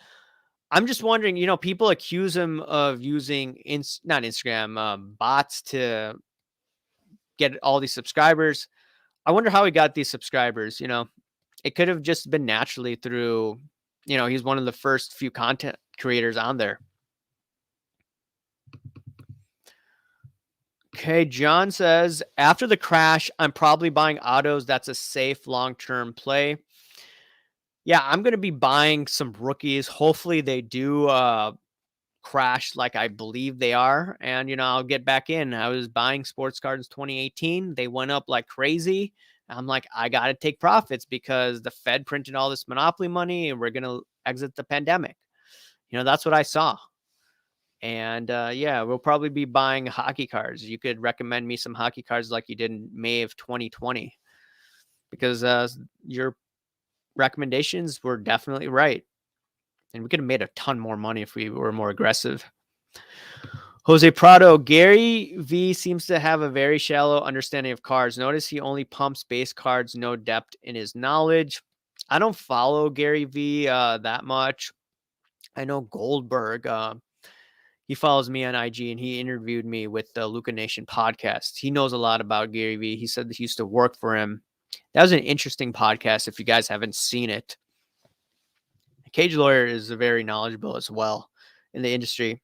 I'm just wondering, people accuse him of using not Instagram, bots to get all these subscribers. I wonder how he got these subscribers. It could have just been naturally through, he's one of the first few content creators on there. Okay, John says, after the crash, I'm probably buying autos. That's a safe long-term play. Yeah, I'm going to be buying some rookies. Hopefully they do crash like I believe they are. And, I'll get back in. I was buying sports cards 2018. They went up like crazy. I'm like, I got to take profits because the Fed printed all this monopoly money and we're going to exit the pandemic. That's what I saw. And yeah, we'll probably be buying hockey cards. You could recommend me some hockey cards like you did in May of 2020 because your recommendations were definitely right. And we could have made a ton more money if we were more aggressive. Jose Prado, Gary V seems to have a very shallow understanding of cards. Notice he only pumps base cards, no depth in his knowledge. I don't follow Gary V that much. I know Goldberg. He follows me on IG and he interviewed me with the Luca Nation podcast. He knows a lot about Gary Vee. He said that he used to work for him. That was an interesting podcast if you guys haven't seen it. Cage Lawyer is very knowledgeable as well in the industry.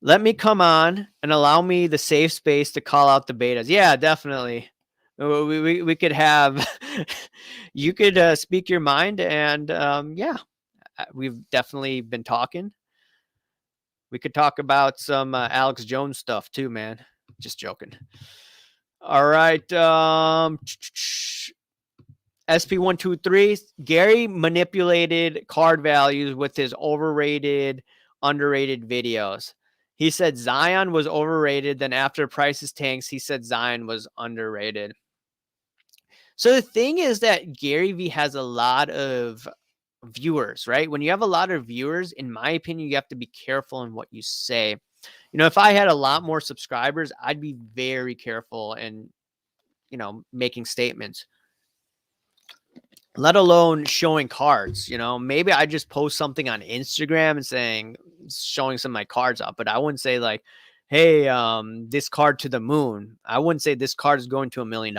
Let me come on and allow me the safe space to call out the betas. Yeah, definitely. We could have, you could speak your mind and yeah, we've definitely been talking. We could talk about some Alex Jones stuff too, man. Just joking. All right. SP123. Gary manipulated card values with his overrated, underrated videos. He said Zion was overrated. Then after prices tanks, he said Zion was underrated. So the thing is that Gary Vee has a lot of viewers, right? When you have a lot of viewers, in my opinion, you have to be careful in what you say. If I had a lot more subscribers, I'd be very careful in, making statements, let alone showing cards. Maybe I just post something on Instagram and showing some of my cards up, but I wouldn't say like, hey, this card to the moon. I wouldn't say this card is going to $1 million.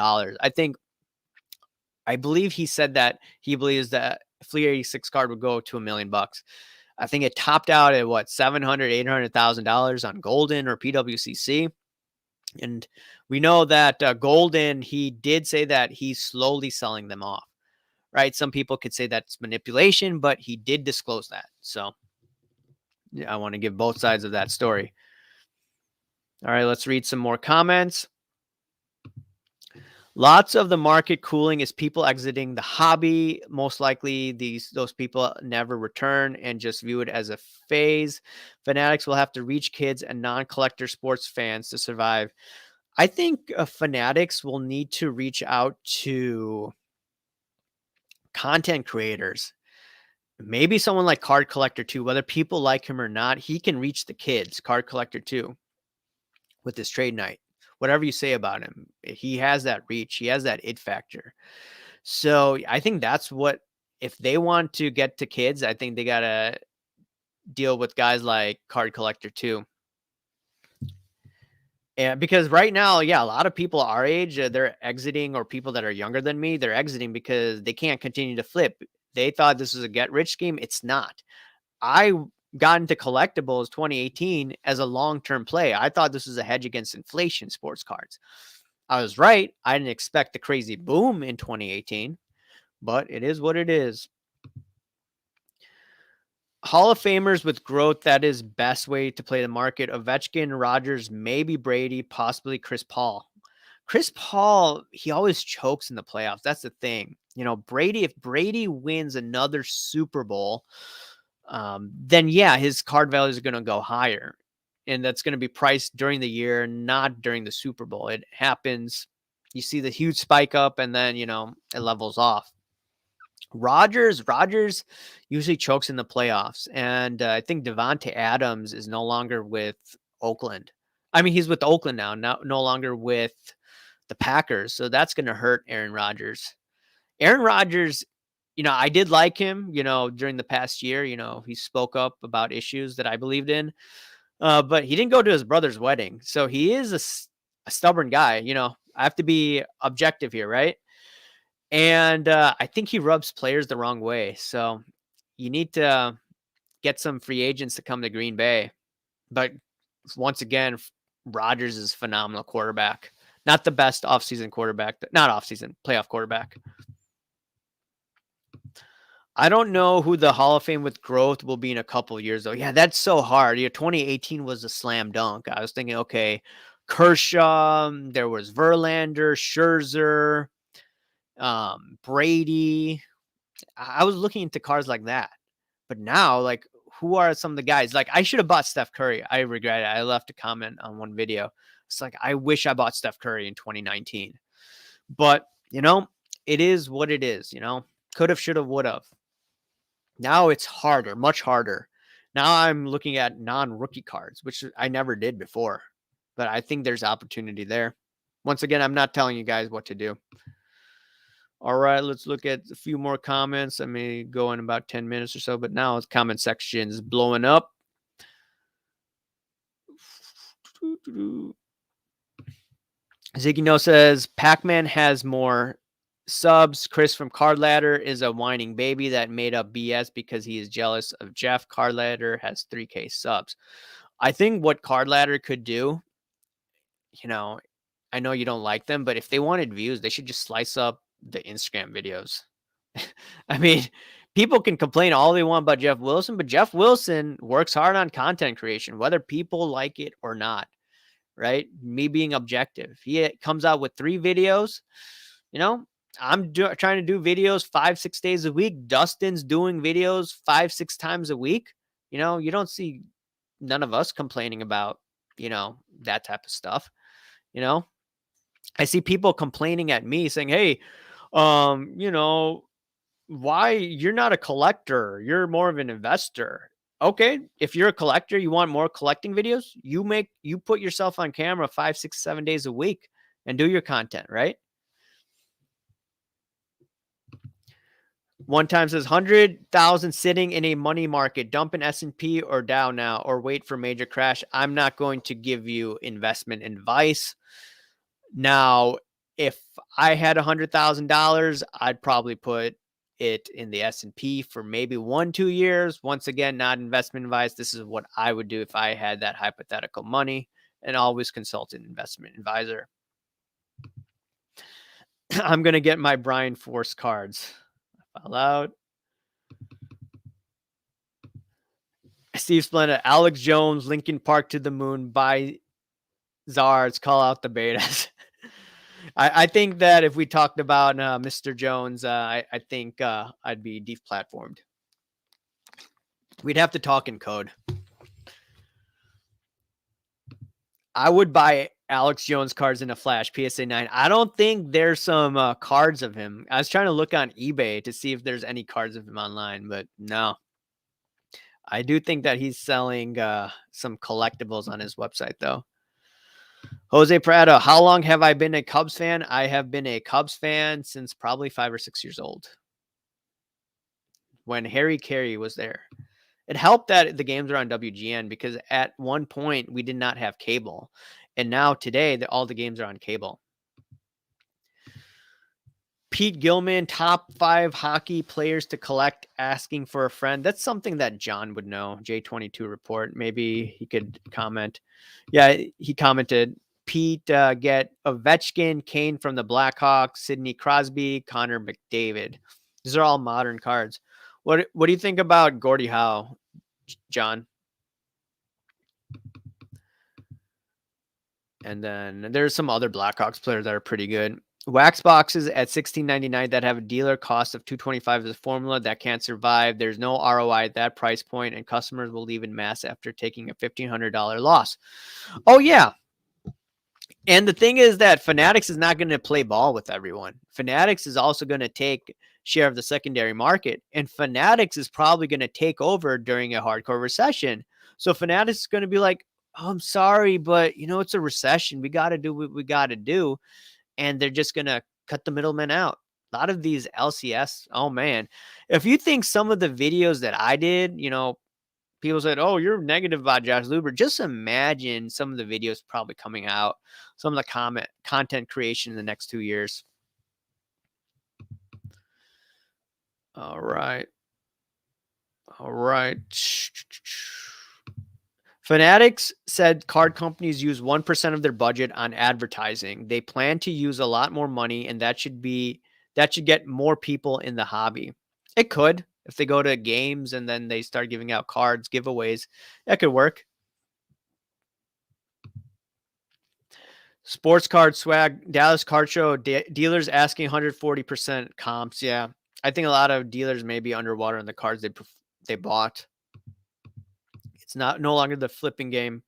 I believe he said that he believes that Fleer 86 card would go to $1 million. I think it topped out at what, $700,000-$800,000 on Golden or PWCC. And we know that Golden, he did say that he's slowly selling them off, right? Some people could say that's manipulation, but he did disclose that. So yeah, I want to give both sides of that story. All right, let's read some more comments. Lots of the market cooling is people exiting the hobby. Most likely those people never return and just view it as a phase. Fanatics will have to reach kids and non-collector sports fans to survive. I think Fanatics will need to reach out to content creators. Maybe someone like Card Collector 2, whether people like him or not, he can reach the kids, Card Collector 2, with his trade night. Whatever you say about him, he has that reach. He has that it factor. So I think that's what, if they want to get to kids, I think they got to deal with guys like Card Collector 2. And because right now, yeah, a lot of people our age, they're exiting, or people that are younger than me, they're exiting because they can't continue to flip. They thought this was a get rich scheme. It's not. I got into collectibles 2018 as a long-term play. I thought this was a hedge against inflation, sports cards. I was right. I didn't expect the crazy boom in 2018, but it is what it is. Hall of Famers with growth, that is best way to play the market. Ovechkin, Rogers, maybe Brady, possibly Chris Paul. Chris Paul, he always chokes in the playoffs. That's the thing. Brady, if Brady wins another Super Bowl, then yeah, his card values are going to go higher. And that's going to be priced during the year, not during the Super Bowl. It happens. You see the huge spike up and then, it levels off. Rogers usually chokes in the playoffs. And I think Devontae Adams is no longer with Oakland. I mean, he's with Oakland now, no longer with the Packers. So that's going to hurt Aaron Rodgers. Aaron Rodgers, I did like him, during the past year. He spoke up about issues that I believed in, but he didn't go to his brother's wedding. So he is a stubborn guy. I have to be objective here, right? And I think he rubs players the wrong way. So you need to get some free agents to come to Green Bay. But once again, Rodgers is a phenomenal quarterback. Not the best offseason quarterback, not offseason, playoff quarterback. I don't know who the Hall of Fame with growth will be in a couple of years, though. Yeah, that's so hard. 2018 was a slam dunk. I was thinking, okay, Kershaw, there was Verlander, Scherzer, Brady. I was looking into cars like that. But now, like, who are some of the guys? Like, I should have bought Steph Curry. I regret it. I left a comment on one video. It's like, I wish I bought Steph Curry in 2019. But, it is what it is, Could have, should have, would have. Now it's harder, much harder. Now I'm looking at non-rookie cards, which I never did before. But I think there's opportunity there. Once again, I'm not telling you guys what to do. All right, let's look at a few more comments. I may go in about 10 minutes or so, but now the comment section is blowing up. Ziggy No says, Pac-Man has more subs. Chris from Card Ladder is a whining baby that made up BS because he is jealous of Jeff. Card Ladder has 3K subs. I think what Card Ladder could do, I know you don't like them, but if they wanted views, they should just slice up the Instagram videos. I mean, people can complain all they want about Jeff Wilson, but Jeff Wilson works hard on content creation, whether people like it or not, right? Me being objective. He comes out with 3 videos. I'm trying to do videos 5-6 days a week. Dustin's doing videos 5-6 times a week. You don't see none of us complaining about, that type of stuff. I see people complaining at me saying, hey, why you're not a collector, you're more of an investor. Okay, if you're a collector, you want more collecting videos, you put yourself on camera 5, 6, 7 days a week and do your content, right? One time says 100,000 sitting in a money market, dump an S&P or Dow now, or wait for major crash. I'm not going to give you investment advice. Now, if I had $100,000, I'd probably put it in the S&P for maybe 1-2 years. Once again, not investment advice. This is what I would do if I had that hypothetical money, and always consult an investment advisor. I'm going to get my Brian Force cards. Fell out. Steve Splenda, Alex Jones, Lincoln Park to the moon, buy Zards, call out the betas. I think that if we talked about Mr. Jones, I think I'd be deplatformed. We'd have to talk in code. I would buy Alex Jones cards in a flash, PSA 9. I don't think there's some cards of him. I was trying to look on eBay to see if there's any cards of him online, but no. I do think that he's selling some collectibles on his website, though. Jose Prado, how long have I been a Cubs fan? I have been a Cubs fan since probably 5 or 6 years old, when Harry Carey was there. It helped that the games are on WGN, because at one point we did not have cable. And now today, all the games are on cable. Pete Gilman, top 5 hockey players to collect, asking for a friend. That's something that John would know. J22 report. Maybe he could comment. Yeah, he commented. Pete, get Ovechkin, Kane from the Blackhawks, Sidney Crosby, Connor McDavid. These are all modern cards. What do you think about Gordie Howe, John? And then there's some other Blackhawks players that are pretty good. Wax boxes at $16.99 that have a dealer cost of $225 as a formula that can't survive. There's no ROI at that price point, and customers will leave in mass after taking a $1,500 loss. Oh, yeah. And the thing is that Fanatics is not going to play ball with everyone. Fanatics is also going to take share of the secondary market, and Fanatics is probably going to take over during a hardcore recession. So Fanatics is going to be like, oh, I'm sorry, but it's a recession. We got to do what we got to do. And they're just going to cut the middleman out. A lot of these LCS, oh man. If you think some of the videos that I did, people said, "Oh, you're negative about Josh Luber." Just imagine some of the videos probably coming out, some of the content creation in the next 2 years. All right. All right. Fanatics said card companies use 1% of their budget on advertising. They plan to use a lot more money, and that should get more people in the hobby. It could, if they go to games and then they start giving out cards, giveaways. That could work. Sports card swag, Dallas Card Show, dealers asking 140% comps. Yeah. I think a lot of dealers may be underwater on the cards they bought. It's no longer the flipping game.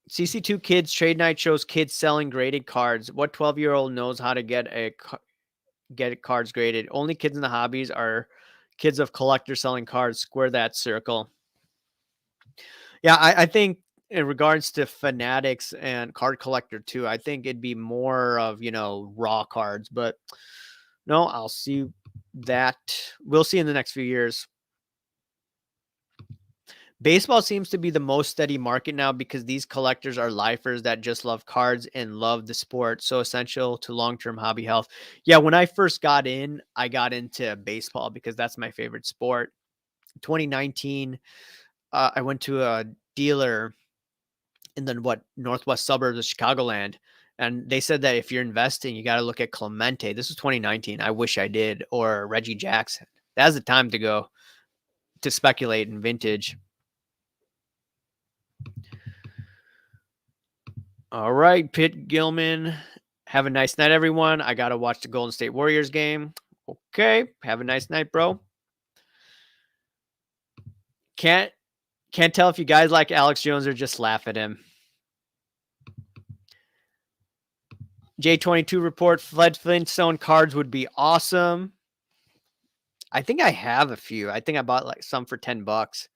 CC2 Kids Trade Night shows kids selling graded cards. What 12-year-old knows how to get cards graded? Only kids in the hobbies are kids of collectors selling cards. Square that circle. Yeah, I think in regards to fanatics and card collector too, I think it'd be more of, raw cards, but no, I'll see that. We'll see in the next few years. Baseball seems to be the most steady market now because these collectors are lifers that just love cards and love the sport. So essential to long-term hobby health. Yeah, when I first got in, I got into baseball because that's my favorite sport. 2019, I went to a dealer in the northwest suburbs of Chicagoland, and they said that if you're investing, you got to look at Clemente. This was 2019. I wish I did, or Reggie Jackson. That's the time to go to speculate in vintage. All right, Pitt Gilman. Have a nice night, everyone. I got to watch the Golden State Warriors game. Okay. Have a nice night, bro. Can't tell if you guys like Alex Jones or just laugh at him. J22 report, Fred Flintstone cards would be awesome. I think I have a few. I think I bought some for $10.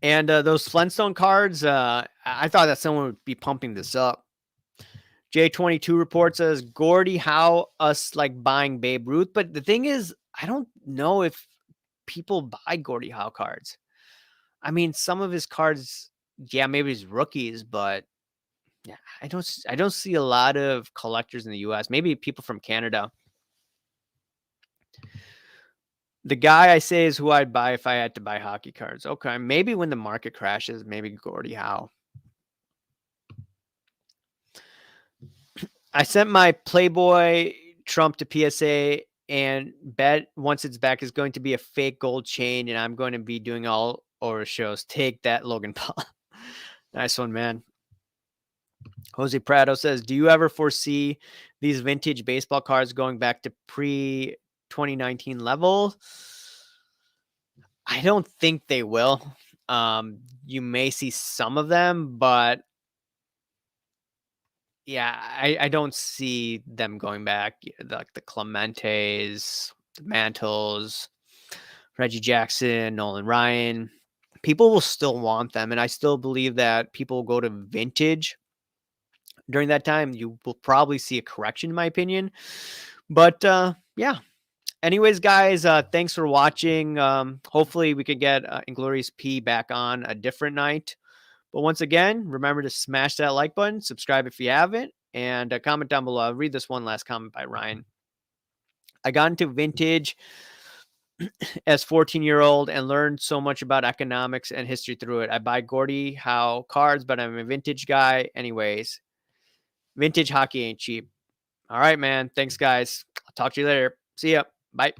And those Flintstone cards, I thought that someone would be pumping this up. J22 report says Gordie Howe us buying Babe Ruth, but the thing is, I don't know if people buy Gordie Howe cards. I mean, some of his cards, yeah, maybe his rookies, but yeah, I don't see a lot of collectors in the US. Maybe people from Canada. The guy I say is who I'd buy if I had to buy hockey cards. Okay, maybe when the market crashes, maybe Gordie Howe. I sent my Playboy Trump to PSA and bet once it's back is going to be a fake gold chain, and I'm going to be doing all over shows. Take that, Logan Paul. Nice one, man. Jose Prado says, do you ever foresee these vintage baseball cards going back to pre-2019 level? I don't think they will. You may see some of them, but yeah, I don't see them going back. Like the Clementes, the Mantles, Reggie Jackson, Nolan Ryan. People will still want them, and I still believe that people will go to vintage during that time. You will probably see a correction, in my opinion. But yeah. Anyways, guys, thanks for watching. Hopefully we could get Inglorious P back on a different night. But once again, remember to smash that like button, subscribe if you haven't, and comment down below. I'll read this one last comment by Ryan. I got into vintage as 14-year-old and learned so much about economics and history through it. I buy Gordie Howe cards, but I'm a vintage guy anyways. Vintage hockey ain't cheap. All right, man. Thanks, guys. I'll talk to you later. See ya. Bye.